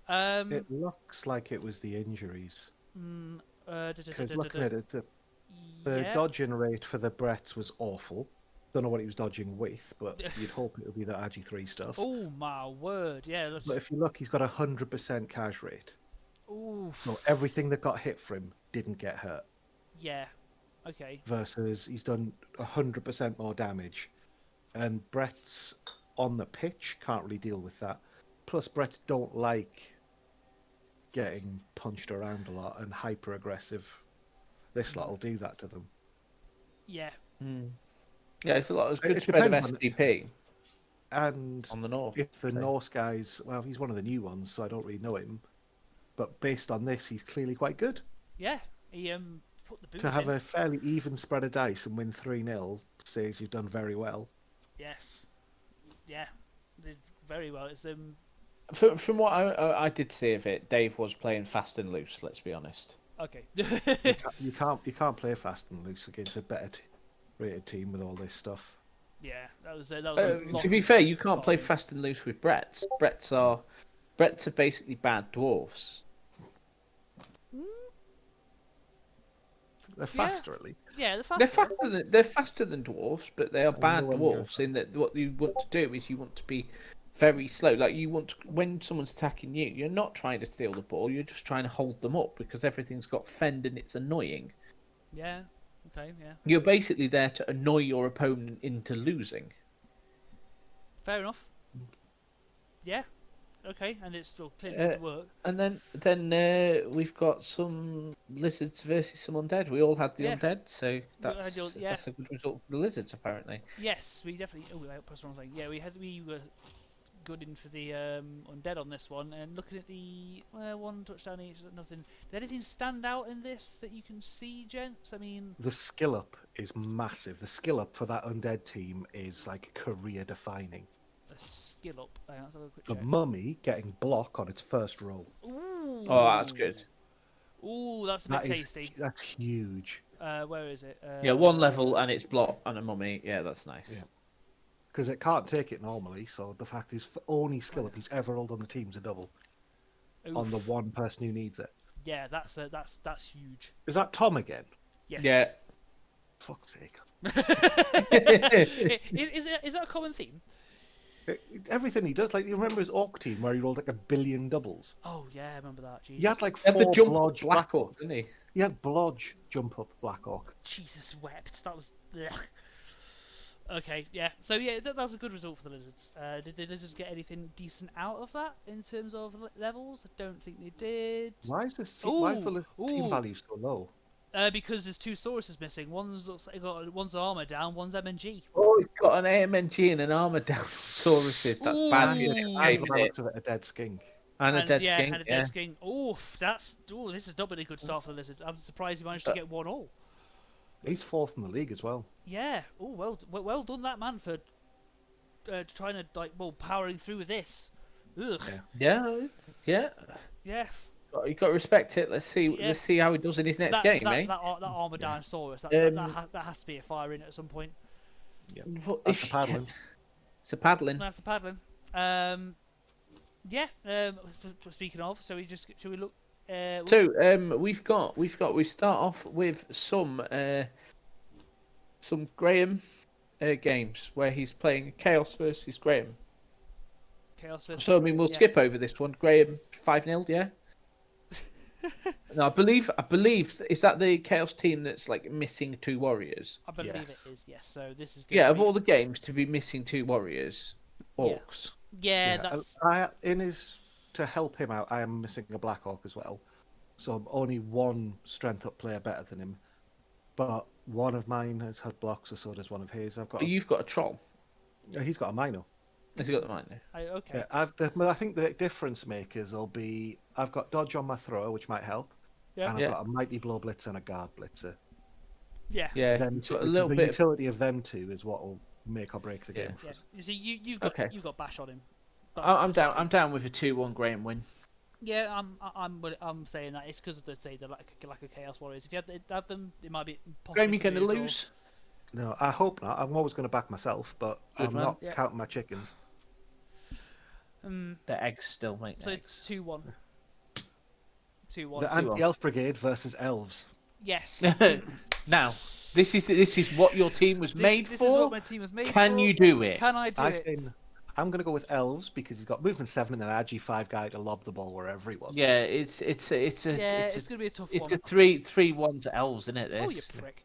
It looks like it was the injuries. Because looking at it, the dodging rate for the Bretts was awful. Don't know what he was dodging with, but you'd hope it would be the RG3 stuff. Oh my word, yeah. But if you look, he's got 100% cash rate. Ooh. So everything that got hit for him didn't get hurt. Yeah. Okay. Versus he's done 100% more damage. And Brett's on the pitch can't really deal with that. Plus, Bretts don't like getting punched around a lot and hyper aggressive. This lot will do that to them. Yeah. Yeah, it's a lot. It's good spread of SPP. And on the North, if the Norse guys, well, he's one of the new ones, so I don't really know him. But based on this, he's clearly quite good. Yeah, he put the boot to have in. A fairly even spread of dice and win 3-0 says you've done very well. Yes. Yeah, did very well. It's From what I did see of it, Dave was playing fast and loose. Let's be honest. Okay. you can't play fast and loose against a better rated team with all this stuff. Yeah, that was to be fair, you can't play fast and loose with Bretts. Bretts are basically bad dwarves. They're faster, at least. Yeah, they're faster. They're faster than dwarves, but they are bad dwarves. In that, what you want to do is you want to be very slow. Like when someone's attacking you, you're not trying to steal the ball. You're just trying to hold them up because everything's got fend and it's annoying. Yeah. Okay. Yeah. You're basically there to annoy your opponent into losing. Fair enough. Yeah. Okay, and it's still clearly work. And then we've got some lizards versus some undead. We all had the undead, so that's a good result for the lizards apparently. Yes, we definitely. Oh, I pressed the wrong thing. Yeah, we were good in for the undead on this one. And looking at the 1 touchdown each, nothing. Did anything stand out in this that you can see, gents? I mean, the skill up is massive. The skill up for that undead team is like career defining. Skill up. The mummy getting block on its first roll. Ooh. Oh, that's good. Ooh, that's a bit tasty. That's huge. Where is it? Yeah, 1 level and it's block and a mummy. Yeah, that's nice. Yeah. Because it can't take it normally, so the fact is, only skill up he's ever rolled on the team's a double. Oof. On the one person who needs it. Yeah, that's huge. Is that Tom again? Yes. Yeah. Fuck's sake. Is that a common theme? Everything he does, like you remember his Orc team where he rolled like 1 billion doubles. Oh yeah, I remember that. Jesus. He had like He had 4 the jump blodge Black Orc, didn't he? He had blodge jump up Black Orc. Jesus wept. That was. Ugh. Okay, yeah. So yeah, that was a good result for the Lizards. Did the Lizards get anything decent out of that in terms of levels? I don't think they did. Why is the team value so low? Because there's 2 Sauruses missing. One's looks like one's armor down, one's MNG. Oh, he's got an AMNG and an armor down on Tauruses. That's bad. A dead skink. And a dead skink. And a dead skink. This has not been a good start for the Lizards. I'm surprised he managed to get 1 all. He's 4th in the league as well. Yeah. Oh, well done that man for trying to powering through with this. Ugh. Yeah. Yeah. You got to respect it. Let's see how he does in his next game, eh? That armor down Saurus. That has to be a fire in at some point. Yeah. That's the paddling. It's a paddling. That's the paddling. Speaking of, should we look? We start off with some Graham games where he's playing Chaos versus Graham. So we'll skip over this one. Graham 5-0, yeah. No, I believe is that the Chaos team that's like missing 2 warriors. I believe it is. Yes. So this is. Of all the games to be missing 2 warriors, orcs. Yeah, that's. To help him out, I am missing a Black Orc as well. So I'm only 1 strength up player better than him. But one of mine has had blocks, so does one of his. You've got a troll. He's got a minor. Has he got the minor? Okay. Yeah, I think the difference makers will be I've got dodge on my thrower, which might help. Yeah. And I've got a mighty blow blitzer and a guard blitzer. Yeah. Yeah. The utility of them 2 is what will make or break the game for us. You see, you've got bash on him. I'm down with a 2-1 Graham win. Yeah, I'm saying that it's because they're like a Chaos Warriors. If you had them, it might be. Graham, you going to lose? No, I hope not. I'm always going to back myself, but I'm not counting my chickens. The eggs still make so eggs. It's 2-1. 2-1. The Anti-Elf Brigade versus Elves. Yes. Now, this is what your team was made for. This is what my team was made for. Can you do it? Can I do it? I'm going to go with Elves because he's got movement 7 and an Agi 5 guy to lob the ball wherever he wants. Yeah, it's going to be a tough one. It's a 3-1 to Elves, isn't it? This. Oh, you prick.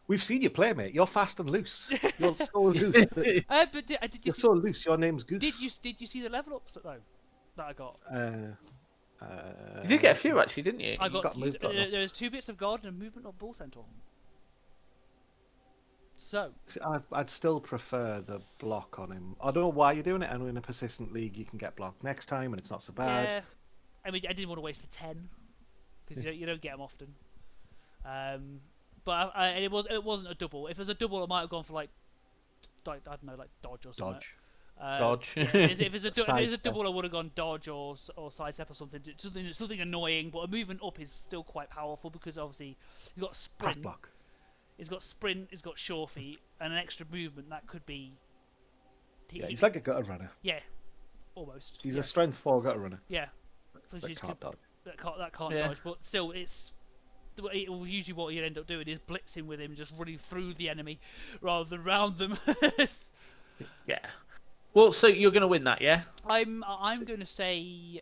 We've seen you play, mate. You're fast and loose. You're so loose. You're so loose. Your name's Goose. Did you see the level ups though that I got? You did get a few actually, didn't you? I got there was 2 bits of guard and a movement of bull centaur. So I'd still prefer the block on him. I don't know why you're doing it. I know in a persistent league you can get blocked next time and it's not so bad. Yeah, I mean I didn't want to waste a 10 because you don't get them often. But it wasn't a double. If it was a double, I might have gone for like I don't know, like dodge or something. Dodge. If it's a double, I would have gone dodge or sidestep or something. Something annoying, but a movement up is still quite powerful because obviously he's got sprint. Pass block. He's got sprint. He's got sure feet and an extra movement that could be. He's like a gutter runner. Yeah, almost. He's a strength 4 gutter runner. Yeah. That can't dodge. That can't dodge, but still, it's. Usually what you end up doing is blitzing with him, just running through the enemy rather than round them. Yeah. Well, so you're going to win that, yeah? I'm going to say.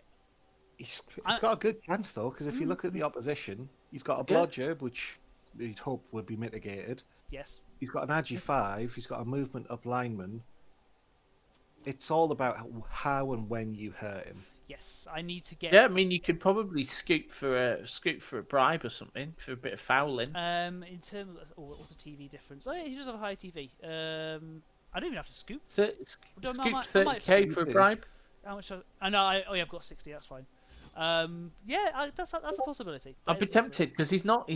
He's got a good chance though, because if you look at the opposition, he's got a blodger, which you'd hope would be mitigated. Yes. He's got an Agi 5. He's got a movement up lineman. It's all about how and when you hurt him. Yes, I need to get. Yeah, I mean you could probably scoop for a bribe or something for a bit of fouling. In terms of what's the TV difference? Oh, yeah, he does have a high TV. I don't even have to scoop. Scoop 30k for a bribe. How much? I've got 60. That's fine. That's a possibility. I'd be tempted because he's not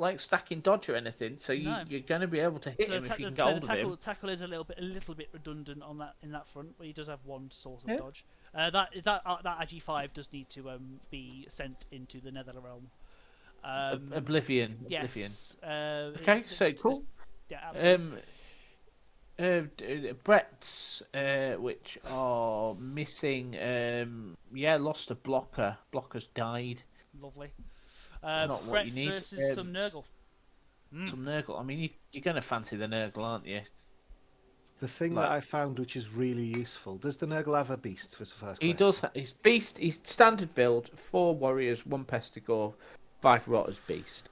like stacking dodge or anything. So you're going to be able to hit him if you can get hold of him. Tackle is a little bit redundant on that in that front, but he does have 1 source of dodge. That Agi5 does need to be sent into the Nether realm. Oblivion. Yes. Okay, so cool. Yeah, absolutely. Brett's, which are missing. Lost a blocker. Blocker's died. Lovely. Not what you Brett's need. versus some Nurgle. Some Nurgle. I mean, you're going to fancy the Nurgle, aren't you? The thing that I found which is really useful. Does the Nurgle have a beast? Was the first question. He does. His beast. He's standard build: 4 warriors, 1 pestigore, 5 rotters beast.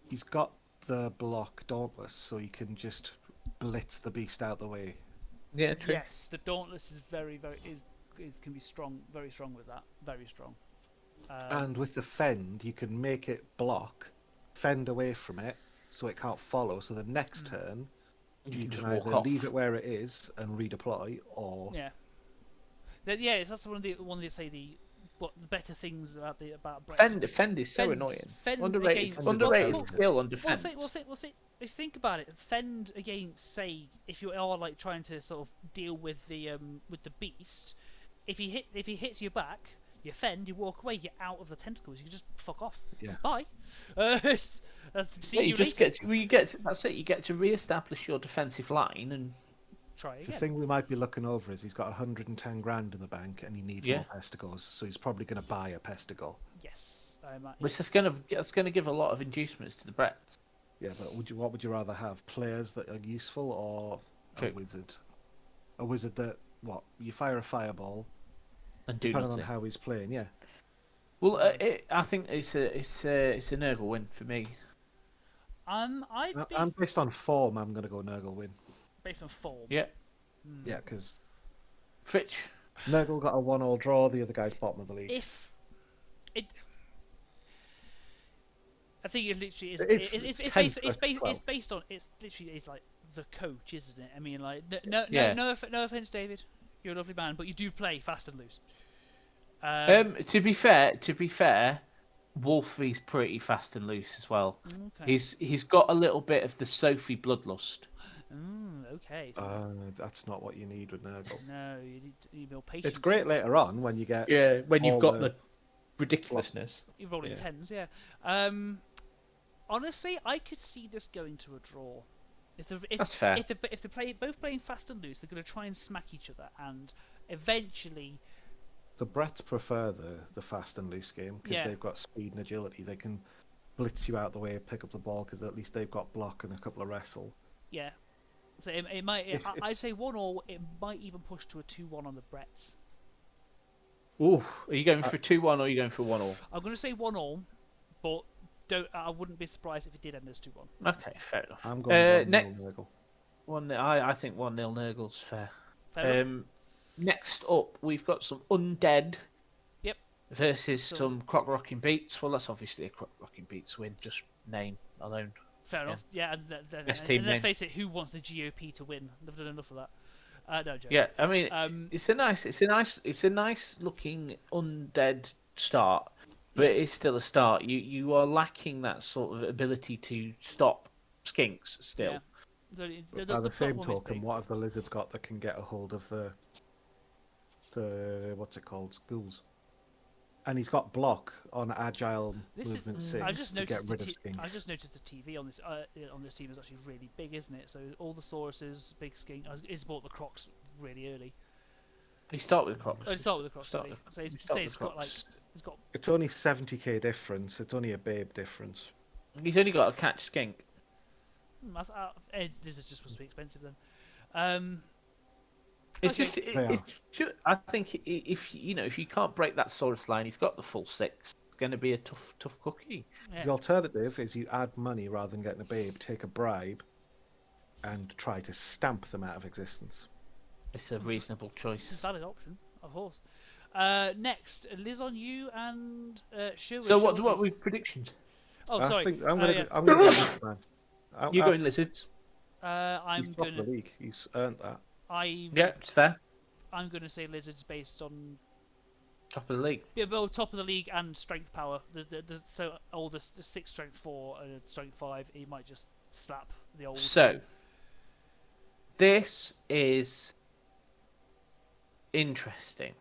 He's got the block Dauntless, so he can just blitz the beast out the way. Yeah, true. Yes, the Dauntless is can be strong, very strong with that, very strong. And with the fend, you can make it block, fend away from it, so it can't follow. So the next turn, you can either leave it where it is and redeploy, or that's one of the better things about Brett. Fend is so annoying. Underrated against, skill on defense. Think about it. Fend against, say, if you are like trying to sort of deal with the beast, if he hits your back, you fend, you walk away, you're out of the tentacles. You can just fuck off. Yeah. Bye. You get that's it. You get to re-establish your defensive line and try again. The thing we might be looking over is he's got 110 grand in the bank and he needs more pestigores, so he's probably going to buy a pestigore. Yes. Which is going to give a lot of inducements to the Brett. Yeah, but what would you rather have? Players that are useful or a wizard? A wizard that you fire a fireball and do depending nothing. on how he's playing. Yeah. Well, I think it's a Nurgle win for me. I'm based on form. I'm going to go Nurgle win. Based on form. Yeah. Yeah, because Fritch. Nurgle got a 1-1 draw. The other guy's bottom of the league. I think it literally is. It's based on. It's literally like the coach, isn't it? I mean, like no offense, David, you're a lovely man, but you do play fast and loose. To be fair, Wolfie's pretty fast and loose as well. Okay. He's got a little bit of the Sophie bloodlust. Okay. That's not what you need with Nurgle. No, you need more patience. It's great later on when you get when you've got the ridiculousness. You're rolling tens, yeah. Honestly, I could see this going to a draw. That's fair. If they're both playing fast and loose, they're going to try and smack each other, and eventually. The Bretts prefer the fast and loose game because they've got speed and agility. They can blitz you out the way, pick up the ball because at least they've got block and a couple of wrestle. Yeah. So it might. I'd say 1-1. It might even push to a 2-1 on the Bretts. Ooh, are you going for 2-1 or are you going for 1-1? I'm going to say 1-1, but I wouldn't be surprised if it did end as 2-1. Okay, fair enough. I'm going 1-0 Nurgle. I think 1-0 Nurgle's fair. Fair next up, we've got some Undead. Yep. Versus some Croc Rocking Beats. Well, that's obviously a Croc Rocking Beats win, just name alone. Fair enough. Yeah, and let's face it, who wants the GOP to win? They've done enough of that. No joke. Yeah, I mean, it's a nice looking Undead start, but it is still a start. You are lacking that sort of ability to stop skinks still. Yeah. By the same token, what have the lizards got that can get a hold of the what's it called, ghouls? And he's got block on agile movement 6 to get rid of skinks. I just noticed the TV on this team is actually really big, isn't it? So all the Sauruses, big skink. He's bought the Crocs really early. They start with the Crocs. Oh, start with the Crocs. So he's got. It's only 70k difference. It's only a babe difference. He's only got a catch skink. This is just supposed to be expensive then. I think if you can't break that Saurus line, he's got the full 6. It's going to be a tough cookie. Yeah. The alternative is you add money rather than getting a babe, take a bribe, and try to stamp them out of existence. It's a reasonable choice. It's a valid option, of course. Next, Liz on you and Sherwood. So what we predictions? Oh, sorry. I think I'm going to go Lizard, man. You're going Lizards. He's top of the league. He's earned that. Yeah, it's fair. I'm going to say Lizards based on top of the league. Yeah, well, top of the league and strength power. So all the 6 strength 4 and strength 5, he might just slap the old. So this is Interesting.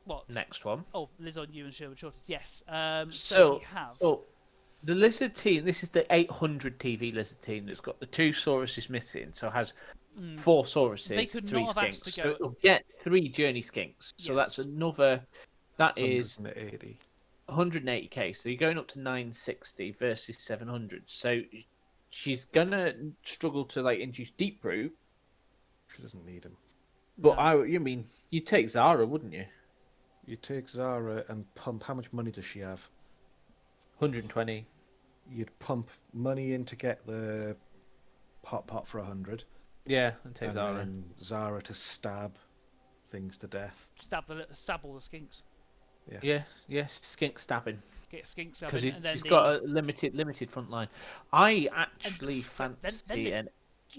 What? Next one. Oh, Liz on you and Sherwood Shorties. Yes. So we have. The Lizard team, this is the 800 TV Lizard team that's got the 2 Sauruses missing, so has 4 Sauruses, They could 3 not have asked Skinks. to go. So it'll get 3 Journey Skinks. So that's another. That is 180. 180k. So you're going up to 960 versus 700. So she's gonna struggle to like induce Deep Root. She doesn't need him. But you'd take Zara, wouldn't you? You take Zara and pump. How much money does she have? 120. You'd pump money in to get the pot for 100. Yeah, and take and Zara. Then Zara to stab things to death. Stab all the skinks. Yeah, skink stabbing. Get skink stabbing. Because she's got a limited front line. I actually fancy a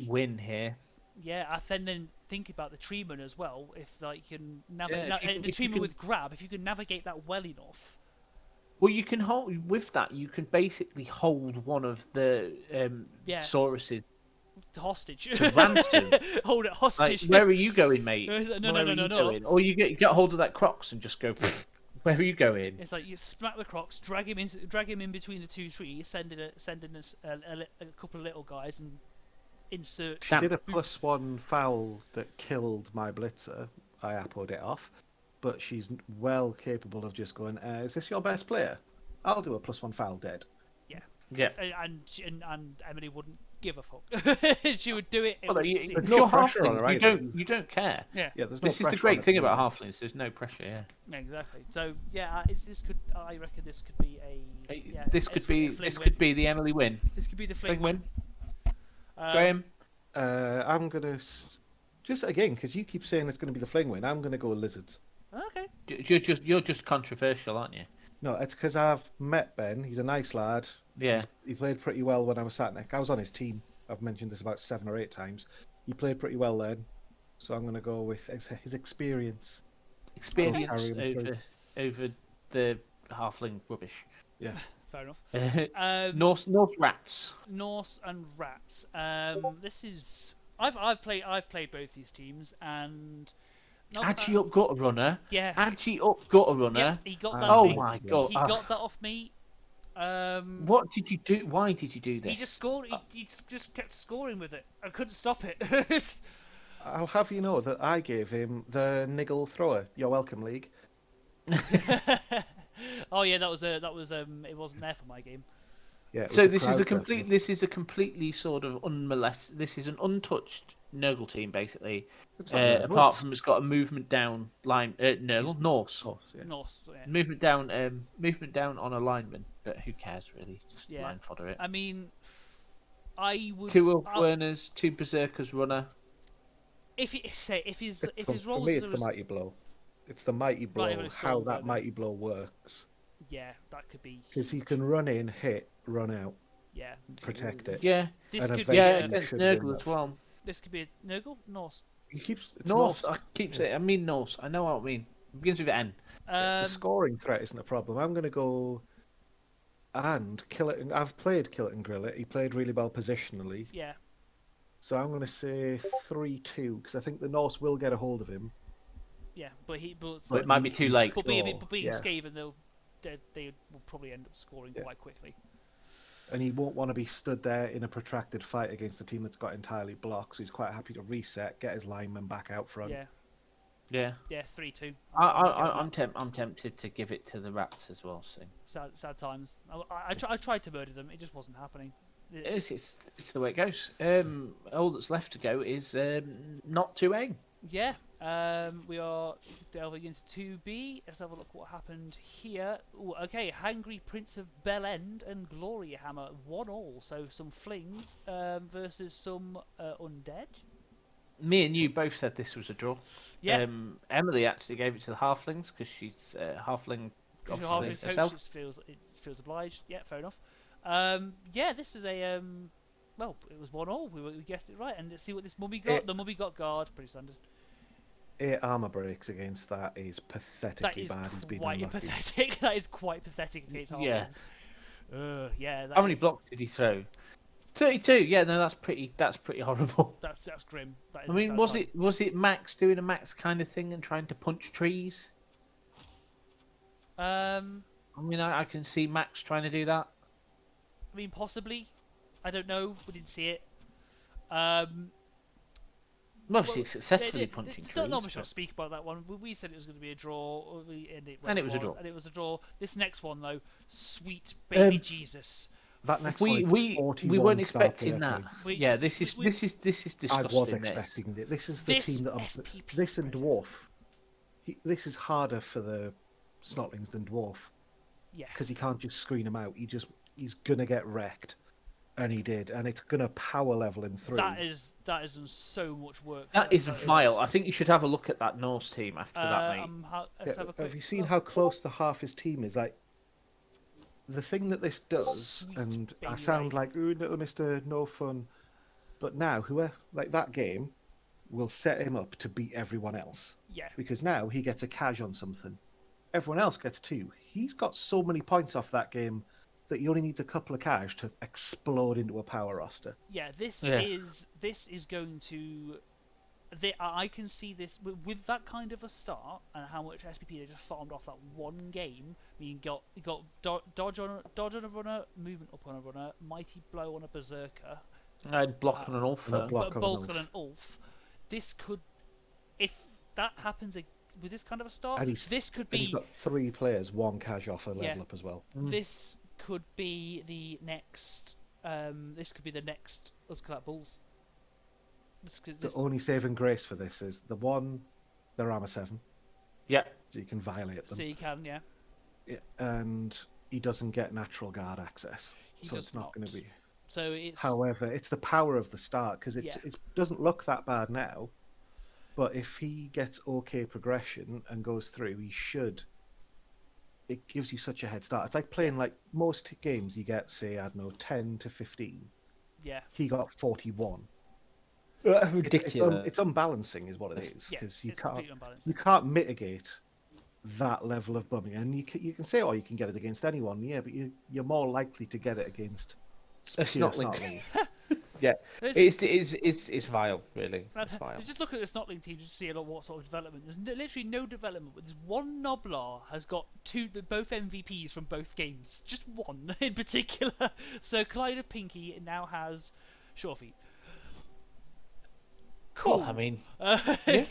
win here. Yeah, I then think about the treatment as well. If like you can navigate the treatment with grab, if you can navigate that well enough. Well, you can hold with that. You can basically hold one of the Sauruses hostage to ransom. Hold it hostage. Like, where are you going, mate? No. Or you get hold of that Crocs and just go. Where are you going? It's like you smack the Crocs, drag him in between the 2 trees, send in a couple of little guys and insert. She did a +1 foul that killed my blitzer. I appoed it off. But she's well capable of just going, is this your best player? I'll do a +1 foul dead. Yeah. And Emily wouldn't give a fuck. She would do it. There's no pressure on her either. You don't care. Yeah. There's this is the great thing about halflings. There's no pressure. Yeah. Exactly. So I reckon this could be this could be the Emily win. This could be the fling win. Graham. I'm gonna just again because you keep saying it's gonna be the fling win. I'm gonna go Lizards. Okay. You're just controversial, aren't you? No, it's because I've met Ben. He's a nice lad. Yeah. He played pretty well when I was sat next. I was on his team. I've mentioned this about 7 or 8 times. He played pretty well then, so I'm going to go with his experience. Experience over the halfling rubbish. Yeah. Fair enough. Norse rats. Norse and rats. This is I've played both these teams and. Actually, up got a runner. Yeah. Actually, up got a runner. Yeah, he got that. Oh my god! He got that off me. What did you do? Why did you do this? He just scored. He just kept scoring with it. I couldn't stop it. I'll have you know that I gave him the niggle thrower. You're welcome, league. Oh yeah, that was it wasn't there for my game. Yeah. So this is a completely sort of unmolested. This is an untouched Nurgle team basically. Apart from it's got a movement down line. Norse. Norse. Yeah. Movement down on a lineman, but who cares really? Just line fodder it. I mean, I would 2 Wolf Werners, 2 Berserkers runner. If his role for me, it's the mighty blow. It's the mighty blow. How that mighty blow works. Yeah, that could be. Because he can run in, hit, run out. Yeah. Protect it. Yeah. This could against Nurgle as well. This could be a Nurgle? Norse. Norse. I keep saying. I mean Norse. I know what I mean. It begins with N. The scoring threat isn't a problem. I'm going to go and kill it. I've played Kill It and Grill It. He played really well positionally. Yeah. So I'm going to say 3-2 because I think the Norse will get a hold of him. Yeah, but it might be too late. But being Skaven, they will probably end up scoring quite quickly. And he won't want to be stood there in a protracted fight against a team that's got entirely blocked, so he's quite happy to reset, get his linemen back out front. Yeah. Yeah, 3-2. I'm tempted to give it to the rats as well. So sad times. I tried to murder them, it just wasn't happening. It's the way it goes. All that's left to go is not 2A. Yeah. We are delving into 2B. Let's have a look what happened here. Ooh, okay, Hangry Prince of Bellend and Glory Hammer 1-1. So some flings versus some undead. Me and you both said this was a draw. Yeah. Emily actually gave it to the halflings because she's halfling. Obviously herself. It feels obliged. Yeah, fair enough. Yeah, this is a well, it was 1-1. We guessed it right, and let's see what this mummy got. The mummy got guard, pretty standard. 8 armor breaks against that is pathetically bad. That is quite pathetic. That is quite pathetic against halflings. Yeah. Yeah. How many blocks did he throw? 32. Yeah, no, that's pretty horrible. That's grim. I mean, was it Max doing a Max kind of thing and trying to punch trees? I mean, I can see Max trying to do that. I mean, possibly. I don't know. We didn't see it. Obviously, successfully punching trees. Not much to speak about that one. We said it was going to be a draw, and it was a draw. And it was a draw. This next one, though, sweet baby Jesus. That next we weren't expecting that. Yeah, this is disgusting. I was expecting it. This is the team that this and Dwarf. This is harder for the Snotlings than Dwarf. Yeah. Because he can't just screen him out. He's gonna get wrecked. And he did, and it's going to power level him through. That is so much work. That is vile. I think you should have a look at that Norse team after that, mate. Have you seen how close the half his team is? Like, the thing that this does, and I sound like, ooh, little Mr. No Fun, but now, whoever, like that game, will set him up to beat everyone else. Yeah. Because now he gets a cash on something. Everyone else gets 2. He's got so many points off that game that he only needs a couple of cash to explode into a power roster. Yeah, this is going to. I can see this with that kind of a start and how much SPP they just farmed off that one game. I mean, you got dodge on a runner, movement up on a runner, mighty blow on a berserker, and block on an ulf, bulk on an ulf. This could, if that happens with this kind of a start, this could be. He's got 3 players, 1 cash off a level up as well. This could be the next. Let's call that Bulls. The only saving grace for this is they're armor 7. Yeah. So you can violate them. So you can, yeah. And he doesn't get natural guard access, so it's not going to be. So it's. However, it's the power of the start because it doesn't look that bad now, but if he gets okay progression and goes through, he should. It gives you such a head start. It's like playing like most games. You get, say, I don't know, 10 to 15. Yeah. He got 41. Ridiculous. It's unbalancing, is what it is, because you can't mitigate that level of bumming, and you can say, "Oh, you can get it against anyone." Yeah, but you're more likely to get it against Snotling. Yeah, it's vile, really. It's vile. Just look at the Snotling team just to see what sort of development. There's literally no development. There's one Noblar has got both MVPs from both games. Just one in particular. So Clyde of Pinky now has Shorefeet. Cool. Well, I mean, yeah.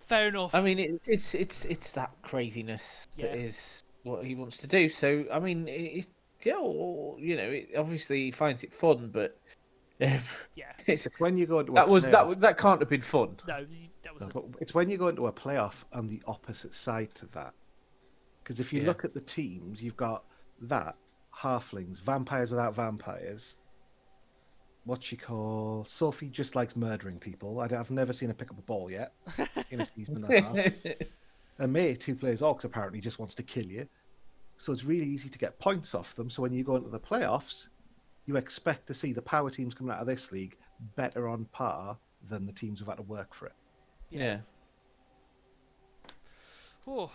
Fair enough. I mean, it's that craziness that is what he wants to do. So I mean, obviously he finds it fun, but. It's when you go into that can't have been fun. No, but it's when you go into a playoff and the opposite side to that. Because if you look at the teams, you've got that halflings, vampires without vampires. What she call Sophie just likes murdering people. I've never seen her pick up a ball yet in a season and a half. And mate, who plays orcs, apparently just wants to kill you. So it's really easy to get points off them. So when you go into the playoffs, you expect to see the power teams coming out of this league better on par than the teams who've had to work for it. Yeah. Oh,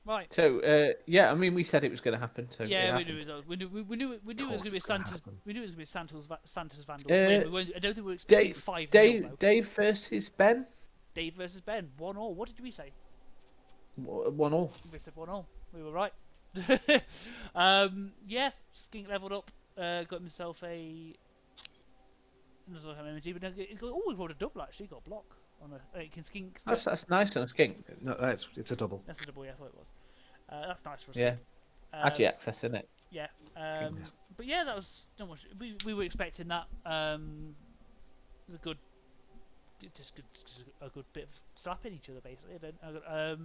right. So I mean, we said it was going to happen. So yeah, we knew it was going to be Santa's. We knew it was going to be Santa's Vandals. I don't think we were expecting 5-0. Dave versus Ben. Dave versus Ben. 1-1. What did we say? 1-1. We said 1-1. We were right. Skink leveled up. Got himself a. He rolled a double actually. Got a block on a Skink. That's nice on a Skink. No, it's a double. That's a double. Yeah, I thought it was. That's nice for us. Yeah. Agi access, isn't it? Yeah. But yeah, that was not much. We were expecting that. It was a good bit of slapping each other basically. I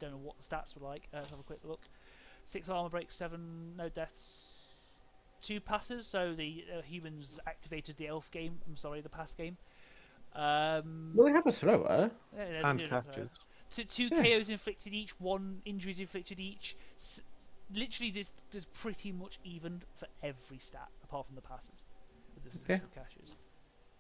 don't know what the stats were like. Let's have a quick look. 6 armor breaks, 7 no deaths. 2 passes, so the humans activated the elf game. I'm sorry, the pass game. Well, they have a thrower. And catches. 2 KOs inflicted each, 1 injuries inflicted each. Literally, there's pretty much even for every stat, apart from the passes. With the catches.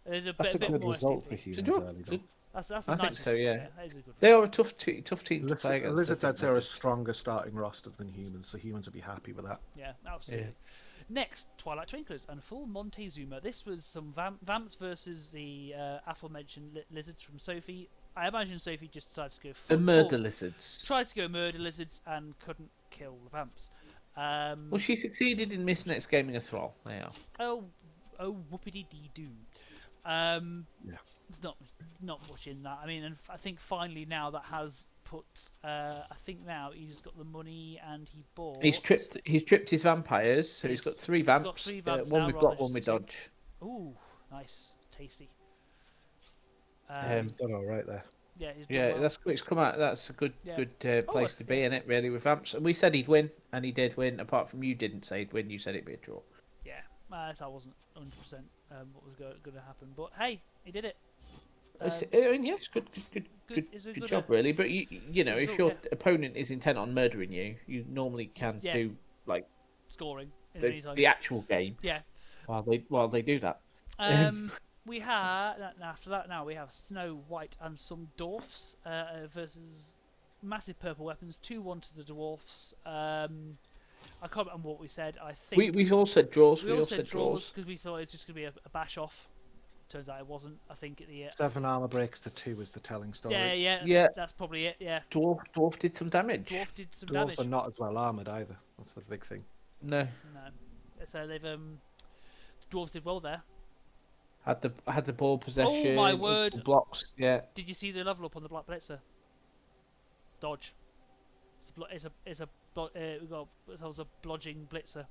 There's a That's bit a good more result for SPP. humans early, though. That's a I nice think so. result, Yeah, that is a good they result. are a tough team to play against. Lizards, I'd say, are a stronger starting roster than humans, so humans would be happy with that. Yeah, absolutely. Yeah. Next, Twilight Twinklers and full Montezuma. This was some Vamps versus the aforementioned lizards from Sophie. I imagine Sophie just decided to go The murder lizards. Tried to go murder lizards and couldn't kill the Vamps. Well, she succeeded in missing next gaming a thrall. There you are. Oh, whoopity dee doo. Yeah. There's not much in that. I mean, and I think finally now that has put. I think now he's got the money and he bought. He's tripped his vampires, so he's got 3 vamps. Got 3 vamps one now, with rather block, one with dodge. Ooh, nice, tasty. He's done all right there. Yeah, he's done well. It's come out. That's a good place to be in it, really, with vamps. And we said he'd win, and he did win. Apart from you didn't say he'd win, you said it'd be a draw. Yeah, I wasn't 100% what was going to happen, but hey, he did it. I mean, yes, good job, really. But you know, if your opponent is intent on murdering you, you normally can do like scoring the actual game. Yeah. While they do that. We have after that. Now we have Snow White and some dwarfs versus massive purple weapons. 2-1 to the dwarfs. I can't remember what we said. I think we all said draws. We all said draws because we thought it was just going to be a bash off. Turns out it wasn't. I think at the 7 armor breaks to 2 is the telling story. Yeah. That's probably it. Yeah. Dwarf did some damage. Dwarves are not as well armored either. That's the big thing. No. So they've dwarves did well there. Had the ball possession. Oh my word! Blocks. Yeah. Did you see the level up on the Black Blitzer? Dodge. It's a blodging blitzer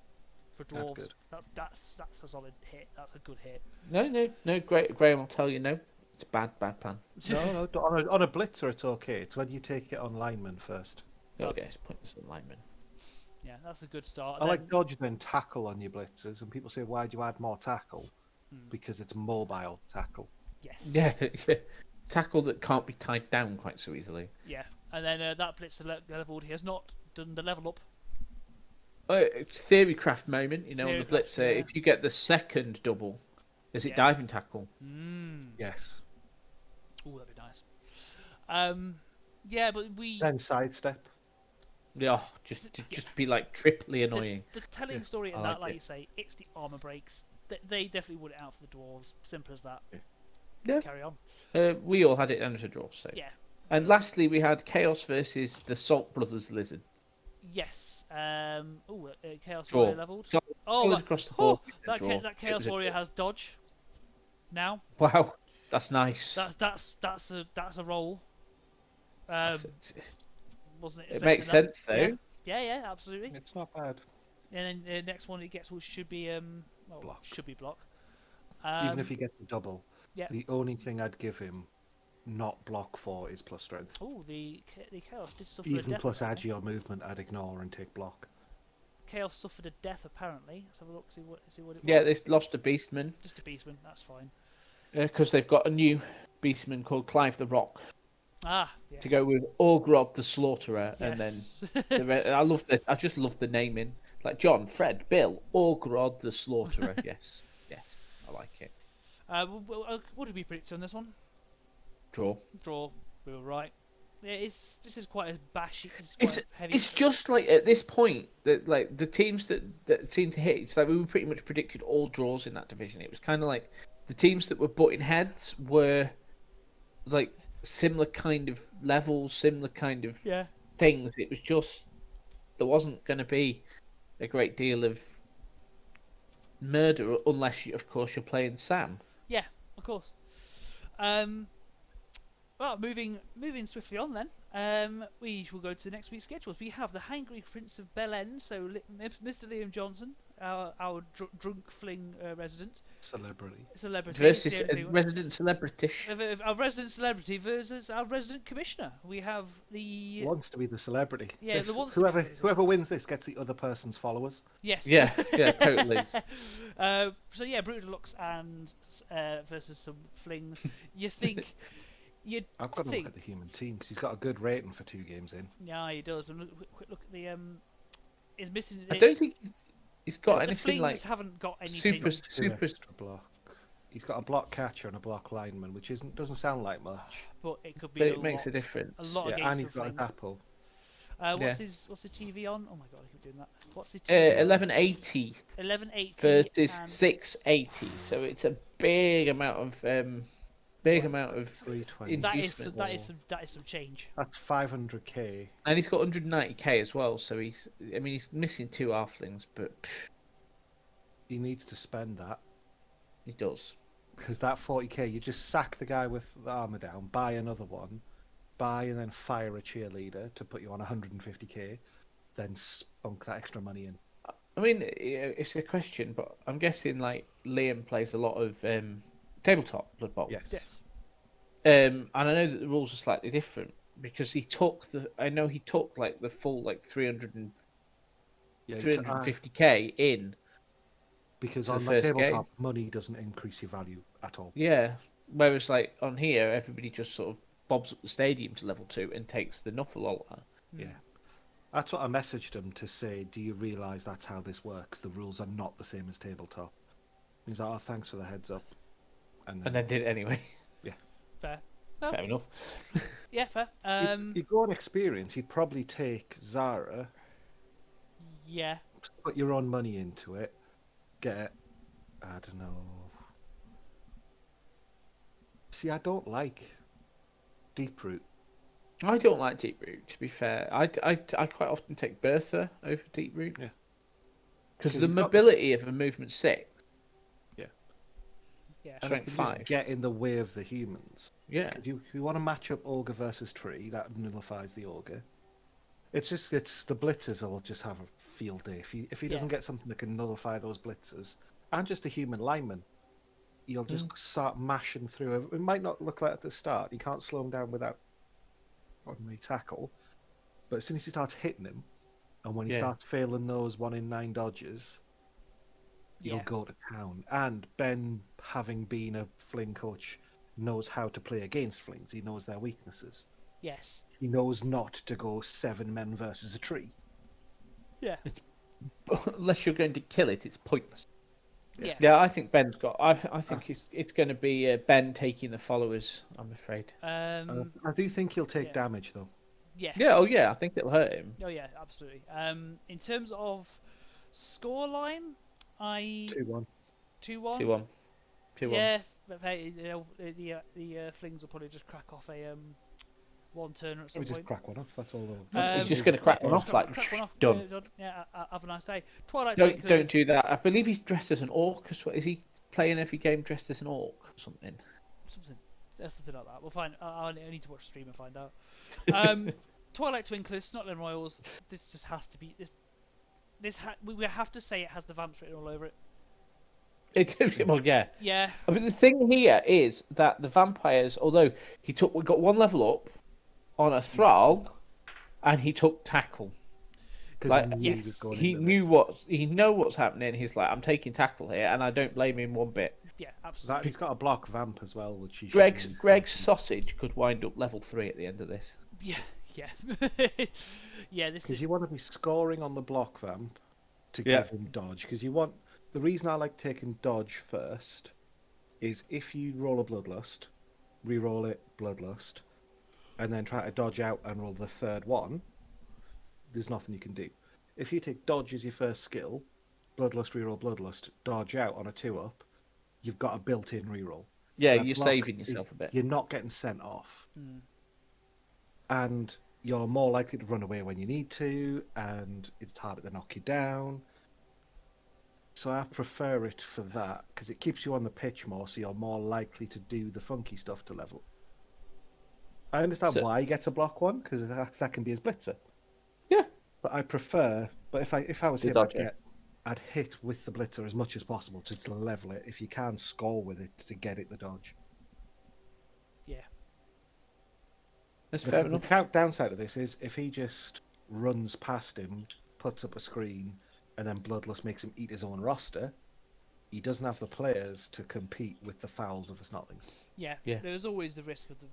for dwarves. That's good. That's a solid hit. That's a good hit. No. Graham will tell you no. It's bad plan. No. On a blitzer, it's okay. It's when you take it on lineman first. Okay, it's pointless on lineman. Yeah, that's a good start. I like dodge then tackle on your blitzers, and people say, why do you add more tackle? Because it's mobile tackle. Yes. Yeah. Tackle that can't be tied down quite so easily. Yeah, and then that blitzer leveled. He has not done the level up. It's theorycraft moment, on the blitzer. Yeah. If you get the second double, is it diving tackle? Yes. Oh, that'd be nice. Yeah, but we then sidestep. Yeah, just be like triply annoying. The telling story in that, like you say, it's the armor breaks. They definitely would it out for the dwarves. Simple as that. Yeah. Carry on. We all had it under a draw. So. Yeah. And lastly, we had Chaos versus the Salt Brothers Lizard. Yes. Chaos Warrior leveled. Across the board. That Chaos Warrior has dodge. Now. Wow, that's nice. That's a roll. Wasn't it? It makes sense though. Yeah, absolutely. It's not bad. And then the next one he gets should be block. Should be block. Even if he gets a double, yeah. The only thing I'd give him not block for is plus strength. Oh, the Chaos did suffer Even a death. Plus agile movement I'd ignore and take block. Chaos suffered a death apparently. Let's have a look, see what it was. Yeah, they lost a Beastman. Just a Beastman, that's fine. Because they've got a new Beastman called Clive the Rock. Ah, yes. To go with Orgrod the Slaughterer, yes. And then I just love the naming. Like John, Fred, Bill, Orgrod the Slaughterer. yes, I like it. What did we predict on this one? Draw. We were right. Yeah, this is quite a bashy. Heavy. It's just like at this point that like the teams that seem to hit. It's like we pretty much predicted all draws in that division. It was kind of like the teams that were butting heads were like similar kind of levels, similar kind of things. It was just there wasn't going to be a great deal of murder unless of course you're playing Sam. Yeah, of course. Well, moving swiftly on then, we will go to next week's schedules. We have the Hangry Prince of Belen, so Mr. Liam Johnson, our drunk fling resident. Celebrity. Versus resident celebrity. Our resident celebrity versus our resident commissioner. We have the... Wants to be the celebrity. Yeah, whoever wins this gets the other person's followers. Yes. Yeah, totally. So yeah, Brutal Deluxe and versus some flings. You think... I've got to look at the human team because he's got a good rating for 2 games in. Yeah, he does. And quick look at the is missing. I don't think he's got anything the like. Haven't got anything. Super extra block. He's got a block catcher and a block lineman, which doesn't sound like much. But it could be But it makes a difference. A lot Yeah, against and he's got a Flings. Apple. What's the TV on? Oh my god, I keep doing that. What's the TV? 1180 1180 versus and 680. So it's a big amount of 320. inducement. That is some change. That's 500k. And he's got 190k as well. So he's missing 2 halflings, but He needs to spend that. he does. Because that 40k, you just sack the guy with the armor down, buy another one, buy and then fire a cheerleader to put you on 150k, then spunk that extra money in. I mean, it's a question, but I'm guessing like Liam plays a lot of tabletop Blood Bowl. Yes. And I know that the rules are slightly different because he took like the full like 350k in. Because on the tabletop, money doesn't increase your value at all. Yeah. Whereas like on here, everybody just sort of bobs up the stadium to level 2 and takes the Nuffalolta. Yeah. That's what I messaged him to say, do you realise that's how this works? The rules are not the same as tabletop. He's like, oh, thanks for the heads up. And then did it anyway. Yeah. Fair. No. Fair enough. Yeah, fair. You go on experience, you'd probably take Zara. Yeah. Put your own money into it. Get, I don't know. See, I don't like Deep Root. I don't like Deep Root, to be fair. I quite often take Bertha over Deep Root. Yeah. Because the mobility of a movement 6. Yeah. Yeah. Strength 5. Get in the way of the humans. Yeah. If you want to match up Ogre versus Tree, that nullifies the Ogre. It's the blitzers will just have a field day. If he doesn't get something that can nullify those blitzers, and just a human lineman, you'll just start mashing through. It might not look like at the start. You can't slow him down without ordinary tackle. But as soon as he starts hitting him, and when he starts failing those 1 in 9 dodges, you'll go to town. And Ben, having been a fling coach, knows how to play against flings. He knows their weaknesses. Yes. He knows not to go 7 men versus a tree. Yeah. Unless you're going to kill it, it's pointless. Yeah. Yeah, I think Ben's got. I think it's going to be Ben taking the followers. I'm afraid. I do think he'll take damage though. Yes. Yeah. Oh yeah. I think it'll hurt him. Oh yeah, absolutely. In terms of scoreline, 2-1. 2-1. 2-1. 2-1. Yeah. But hey, the flings will probably just crack off a one turner at some point. Just crack one off. That's all. He's just going to crack one off, like done. Yeah, have a nice day. Twilight. Don't do that. I believe he's dressed as an orc. Is he playing every game dressed as an orc or something? Something like that. We'll find. I need to watch the stream and find out. Twilight Twinklers, Snotland Royals. This just has to be we have to say it has the vamps written all over it. Well, yeah. Yeah. I mean, the thing here is that the vampires, although we got 1 level up on a thrall, and he took tackle. Like, he know what's happening. He's like, I'm taking tackle here, and I don't blame him one bit. Yeah, absolutely. He's got a block vamp as well, which he. Greg's sausage could wind up level 3 at the end of this. Yeah. Yeah. Because you want to be scoring on the block vamp to give him dodge. Because you want. The reason I like taking dodge first is if you roll a bloodlust, re-roll it bloodlust, and then try to dodge out and roll the 3rd one, there's nothing you can do. If you take dodge as your first skill, bloodlust, re-roll bloodlust, dodge out on a 2-up, you've got a built-in re-roll. Yeah, you're saving yourself a bit. You're not getting sent off. And you're more likely to run away when you need to, and it's harder to knock you down. So I prefer it for that, because it keeps you on the pitch more, so you're more likely to do the funky stuff to level. I understand why he gets a block one, because that can be his blitzer. Yeah. But I prefer... But if I was him, I'd hit with the blitzer as much as possible to level it, if you can score with it to get it the dodge. Yeah. That's fair enough. The downside of this is, if he just runs past him, puts up a screen, and then Bloodlust makes him eat his own roster, he doesn't have the players to compete with the fouls of the Snotlings. Yeah. There's always the risk of the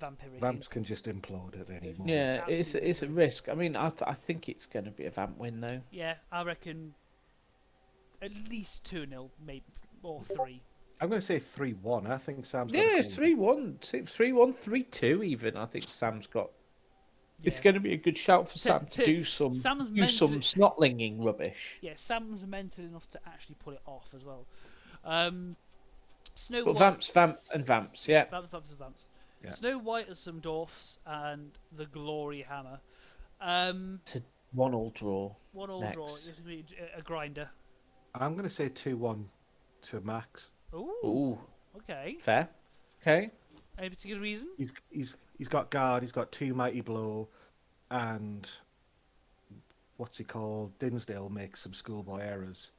vampiric. Vamps can just implode at any moment. Yeah, it's a risk. I mean, I think it's going to be a vamp win, though. Yeah, I reckon at least 2-0, maybe, or 3. I'm going to say 3-1. I think Sam's got Yeah, a goal. 3-1, 3-1, 3-2 even. I think Sam's got. Yeah. It's going to be a good shout for Sam to do some snotlinging rubbish. Yeah, Sam's mental enough to actually pull it off as well. Snow But White. Vamps, yeah. Vamps. Yeah. Snow White has some dwarfs and the Glory Hammer. It's a 1-1 draw. 1-1 draw. It's going to be a grinder. I'm going to say 2-1 to Max. Ooh. Okay. Fair. Okay. Any particular reason? He's got guard. He's got 2 mighty blow, and what's he called? Dinsdale makes some schoolboy errors,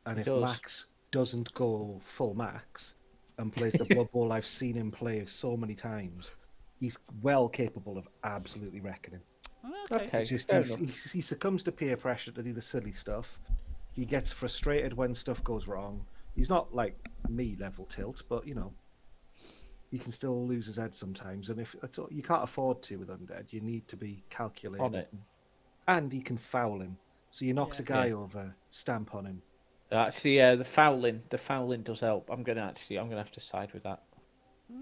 and if Max doesn't go full Max and plays the Blood Bowl I've seen him play so many times, he's well capable of absolutely wrecking him. Okay. It's just he succumbs to peer pressure to do the silly stuff. He gets frustrated when stuff goes wrong. He's not like me level tilt, but you know, he can still lose his head sometimes. And if you can't afford to with undead, you need to be calculated on it. And he can foul him, so he knocks a guy over, stamp on him. Actually, yeah, the fouling does help. I'm gonna have to side with that.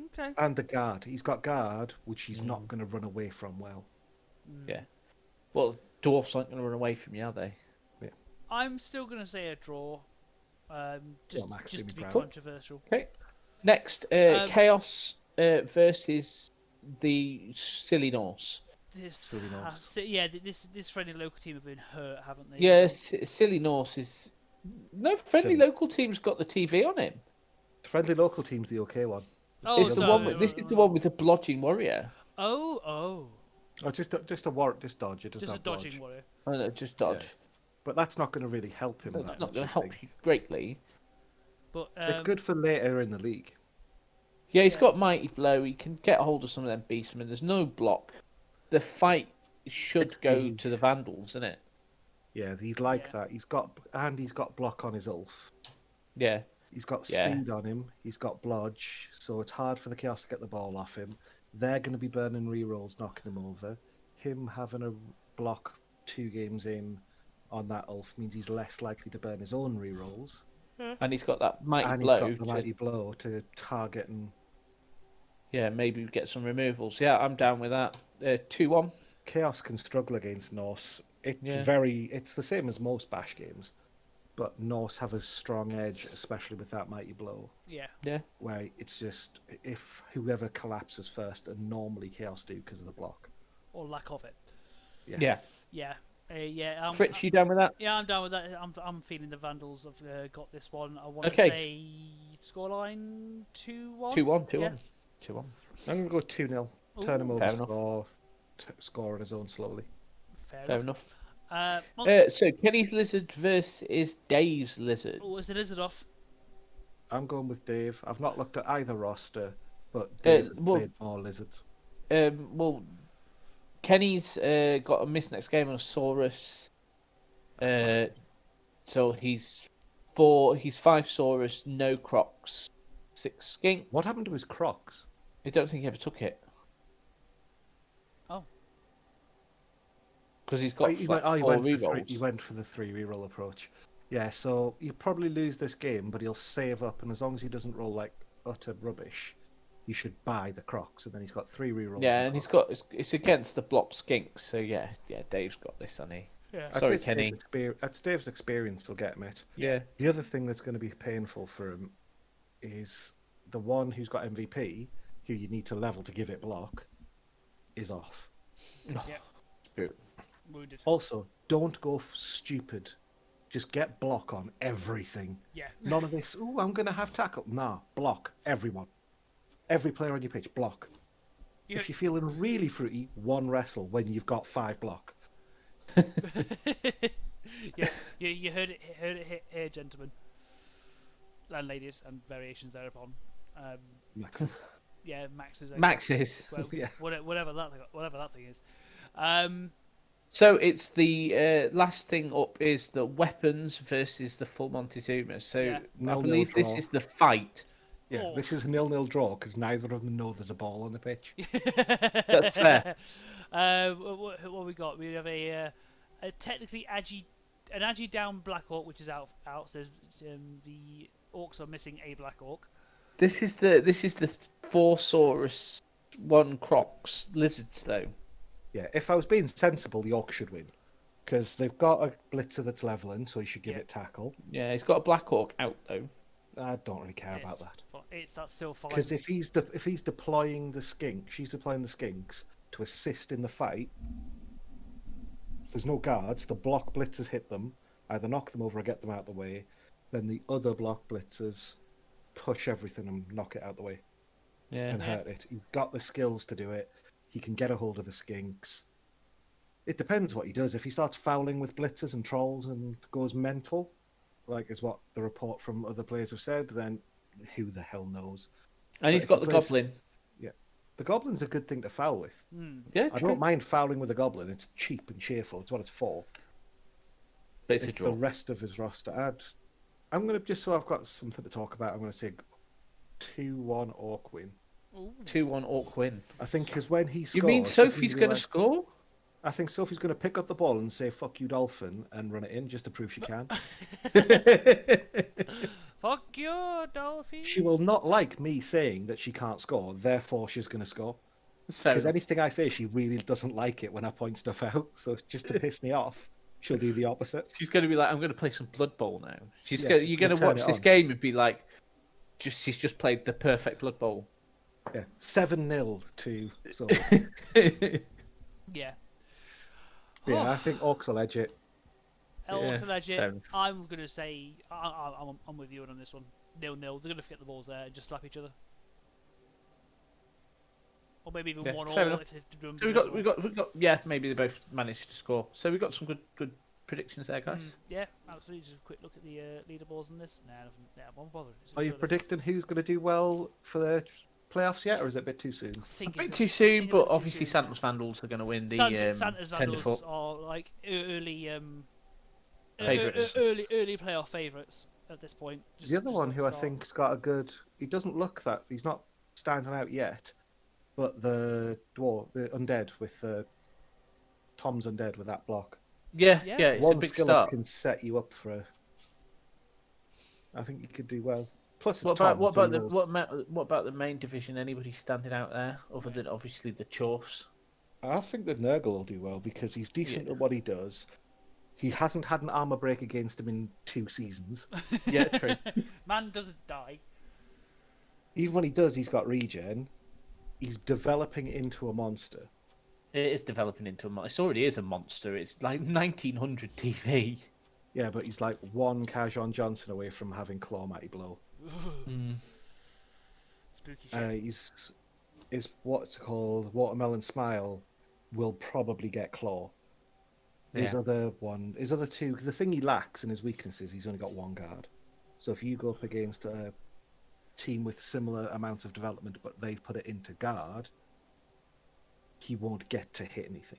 Okay. And the guard, he's got guard, which he's not going to run away from well. Yeah. Well, dwarfs aren't going to run away from you, are they? Yeah. I'm still going to say a draw. Just to be controversial. Okay. Next, Chaos versus the Silly Norse. Silly Norse. This friendly local team have been hurt, haven't they? Yeah, Silly Norse is. No, friendly local team's got the TV on him. Friendly local team's the okay one. This is the one with the blodging warrior. Oh, just a dodge. It does just not a dodging dodge. warrior. Oh no, just dodge. Yeah. But that's not going to really help him. That's not going to help you greatly. But it's good for later in the league. Yeah, he's got mighty blow. He can get hold of some of them beastmen. There's no block. The fight should go to the Vandals, isn't it? Yeah, he'd like that. He's got block on his Ulf. Yeah. He's got speed on him. He's got blodge, so it's hard for the Chaos to get the ball off him. They're going to be burning rerolls, knocking him over. Him having a block 2 games in on that Ulf means he's less likely to burn his own rerolls. And he's got that mighty blow. And he's got the mighty blow to target and... Yeah, maybe get some removals. Yeah, I'm down with that. 2-1. Chaos can struggle against Norse. It's the same as most Bash games. But Norse have a strong edge, especially with that mighty blow. Yeah. Where it's just, if whoever collapses first, and normally Chaos do because of the block. Or lack of it. Yeah. Fritz, you down with that? Yeah, I'm down with that. I'm feeling the Vandals have got this one. I want to say scoreline 2-1. 2-1. I'm going to go 2-0. Turn him over, score on his own slowly. Fair enough. So Kenny's Lizard versus Dave's Lizard. Oh, is the Lizard off? I'm going with Dave. I've not looked at either roster, but Dave played more Lizards. Well, Kenny's got a miss next game on Saurus. So he's 5 Saurus, no Crocs, 6 Skink. What happened to his Crocs? I don't think he ever took it. Oh. Because he's got he went for the 3 reroll approach. Yeah, so he'll probably lose this game, but he'll save up, and as long as he doesn't roll like utter rubbish, he should buy the Crocs, and then he's got 3 rerolls. Yeah, and it's against the blocked Skinks, so yeah, Dave's got this, hasn't he? Yeah. Sorry, Kenny. That's Dave's experience will get him it. Yeah. The other thing that's going to be painful for him is the one who's got MVP, who you need to level to give it block, is off. Yeah. Wounded. Also, don't go stupid. Just get block on everything. Yeah. None of this, I'm going to have tackle. Nah, block. Everyone. Every player on your pitch, block. Yeah. If you're feeling really fruity, 1 wrestle when you've got 5 block. Yeah, you heard it here, gentlemen. And ladies, and variations thereupon. Maxes. Yeah, Maxes. Maxes. Well, yeah. Whatever that thing is. So it's the last thing up is the weapons versus the full Montezuma. So I believe this is the fight. Yeah, this is a 0-0 draw because neither of them know there's a ball on the pitch. That's fair. What we got? We have a technically an Agi down Black Hawk, which is out. So the orcs are missing a black orc. This is the Four-Saurus one Crocs lizards though. Yeah, if I was being sensible, the orc should win. Because they've got a blitzer that's leveling, so he should give it tackle. Yeah, he's got a black orc out though. I don't really care about that. That's still fine. Because if he's deploying the skink, she's deploying the skinks to assist in the fight. If there's no guards, the block blitzers hit them, either knock them over or get them out of the way. Then the other block blitzers push everything and knock it out of the way. And hurt it. He's got the skills to do it. He can get a hold of the skinks. It depends what he does. If he starts fouling with blitzers and trolls and goes mental, like is what the report from other players have said, then who the hell knows? And he's got the goblin. Yeah. The goblin's a good thing to foul with. Yeah, I don't mind fouling with a goblin. It's cheap and cheerful. It's what it's for. But it's a draw. The rest of his roster. I'm going to, just so I've got something to talk about, I'm going to say 2-1 orc win. 2-1 orc win. I think because when he scores... You mean Sophie's going to score? I think Sophie's going to pick up the ball and say, fuck you, Dolphin, and run it in just to prove she can. Fuck you, Dolphin. She will not like me saying that she can't score, therefore she's going to score. Because anything I say, she really doesn't like it when I point stuff out. So just to piss me off, she'll do the opposite. She's going to be like, I'm going to play some Blood Bowl now. You're going to watch this game and be like, she's just played the perfect Blood Bowl. Yeah, 7-0 to... Yeah. Yeah, I think Orcs will edge it. Orcs will edge it. I'm going to say... I'm with you on this one. 0-0. They're going to get the balls there and just slap each other. Or maybe even 1-1. So we got. Yeah, maybe they both managed to score. So we got some good predictions there, guys. Yeah, absolutely. Just a quick look at the leaderboards on this. Nah, I won't bother. Are you predicting who's going to do well for the playoffs yet, or is it a bit too soon? A bit too soon, but obviously Santos Vandals are going to win the Santos Vandals are like early favourites. early playoff favourites at this point. The other one who I think's got a good... He doesn't look that... He's not standing out yet, but the undead with Tom's undead with that block. Yeah, it's a big start. Can set you up for I think you could do well. Plus, what about the main division? Anybody standing out there other than obviously the Chorfs? I think that Nurgle will do well because he's decent at what he does. He hasn't had an armor break against him in 2 seasons. Yeah, true. Man doesn't die. Even when he does, he's got regen. He's developing into a monster. It is developing into a monster. It already is a monster. It's like 1900 TV. Yeah, but he's like one Kajon Johnson away from having Claw Mighty Blow. Spooky shit. Is what's called Watermelon Smile will probably get Claw. His other two, the thing he lacks in his weaknesses, he's only got 1 guard. So if you go up against a team with similar amounts of development, but they've put it into guard, he won't get to hit anything.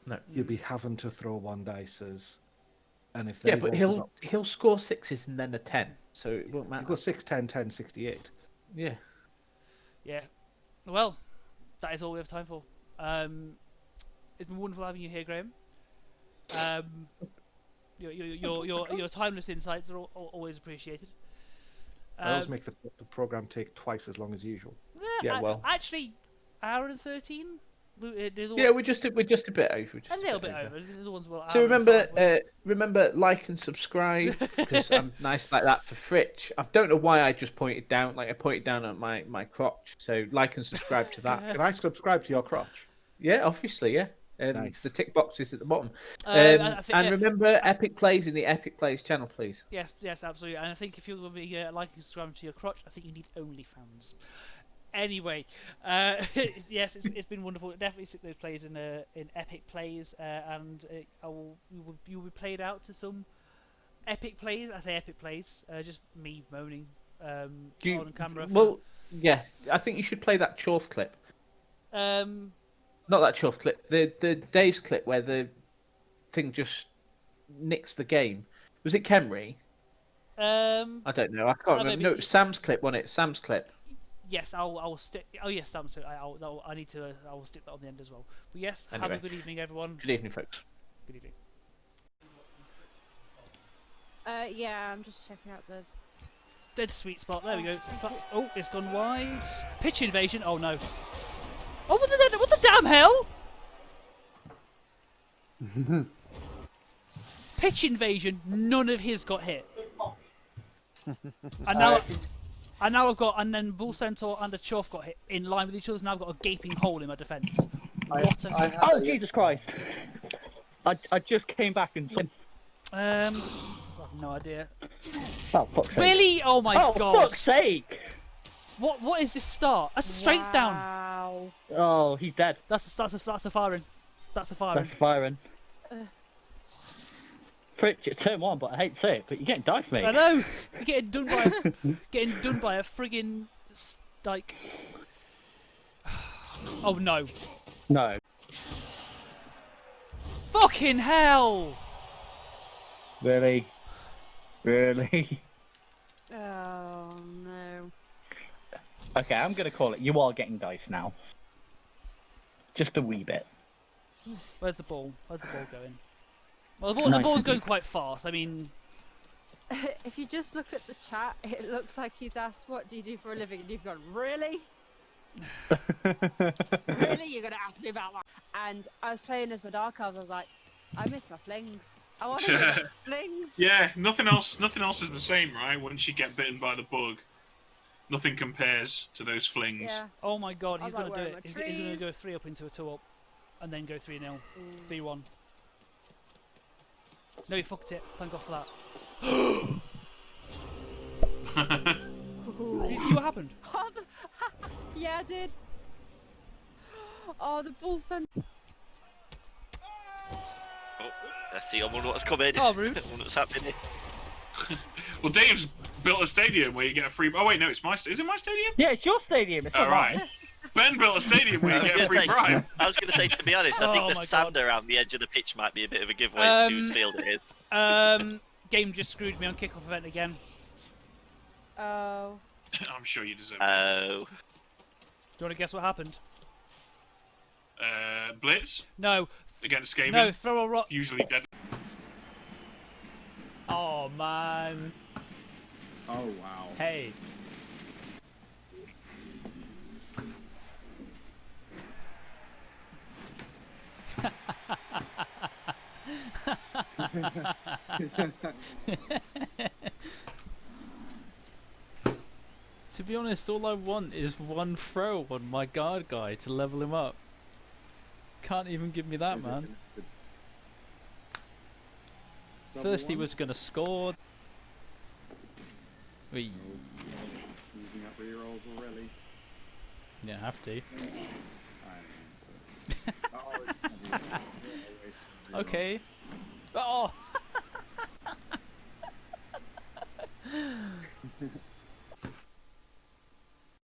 No, you'll be having to throw 1 dices, and if but he'll score 6s and then a 10, so it won't matter. He'll go 6, 10, 10, 68. Yeah. Well, that is all we have time for. It's been wonderful having you here, Graham. Your timeless insights are always appreciated. I always make the program take twice as long as usual. Actually, hour and 13. We're just a bit over. A little bit over. The ones so remember, like and subscribe because I'm nice like that for Fritch. I don't know why I just pointed down. I pointed down at my crotch. So like and subscribe to that. Can I subscribe to your crotch? Yeah, obviously, yeah. Nice. The tick box is at the bottom. And remember, Epic Plays in the Epic Plays channel, please. Yes, absolutely. And I think if you're going to be liking and subscribing to your crotch, I think you need OnlyFans. Anyway, yes, it's been wonderful. Definitely stick those plays in Epic Plays, and you will be played out to some Epic Plays. I say Epic Plays, just me moaning on camera. Well, yeah, I think you should play that Chorf clip. Not that Chorf clip, the Dave's clip where the thing just nicks the game. Was it Kemry? I don't know. I can't remember. No, Sam's clip, wasn't it? Sam's clip. Yes, I'll stick. Oh yes, Sam. So I will stick that on the end as well. But yes, anyway, have a good evening, everyone. Good evening, folks. Good evening. Yeah, I'm just checking out the dead sweet spot. There we go. Oh, it's gone wide. Pitch invasion. Oh no. Oh, what the damn hell? Pitch invasion. None of his got hit. And now, and then Bull Centaur and the Chuff got hit in line with each other. Now I've got a gaping hole in my defence. Oh Jesus Christ! I just came back and saw. I have no idea. Oh fuck's sake! Really? Oh my god! Oh fuck's sake! What is this start? That's a strength down. Wow. Oh, he's dead. That's a firing. That's a firing. That's firing. Fritch, it's turn 1, but I hate to say it, but you're getting dice, mate. I know. You're getting done by a friggin' like. Oh no. No. Fucking hell! Really? Really? Oh no. Okay, I'm gonna call it. You are getting dice now. Just a wee bit. Where's the ball? Where's the ball going? Well, the ball's going quite fast. I mean, If you just look at the chat, it looks like he's asked, "What do you do for a living?" And you've gone, "Really? Really? You're gonna ask me about that?" And I was playing as my dark elves. I was like, "I miss my flings. I want to do my flings." Yeah, nothing else is the same, right? Once you get bitten by the bug, nothing compares to those flings. Yeah. oh my god, I he's was gonna like, do where it. are He's my gonna trees? go 3 up into a 2 up, and then go 3-0, 3-1. No, he fucked it. Thank God for that. Did you see what happened? Oh, yeah, I did. Oh, the bull sent. Oh, let's see. I wonder what's coming. Oh, rude. I wonder what's happening. Well, Dave's built a stadium where you get a free. Oh wait, no, it's my. Is it my stadium? Yeah, it's your stadium. It's not Alright. mine. Ben built a stadium where you get a free say, bribe. I was going to say, to be honest, I Oh think my the sand around the edge of the pitch might be a bit of a giveaway to whose field it is. Game just screwed me on kickoff event again. Oh. I'm sure you deserve it. Oh. Do you want to guess what happened? Blitz No, against Skaven. no, throw a rock. Usually dead. Oh man. Oh wow. Hey. To be honest, all I want is one throw on my guard guy to level him up. Can't even give me that, man. First he was gonna score. Wee. Using up rerolls already. You don't have to. Okay. Oh!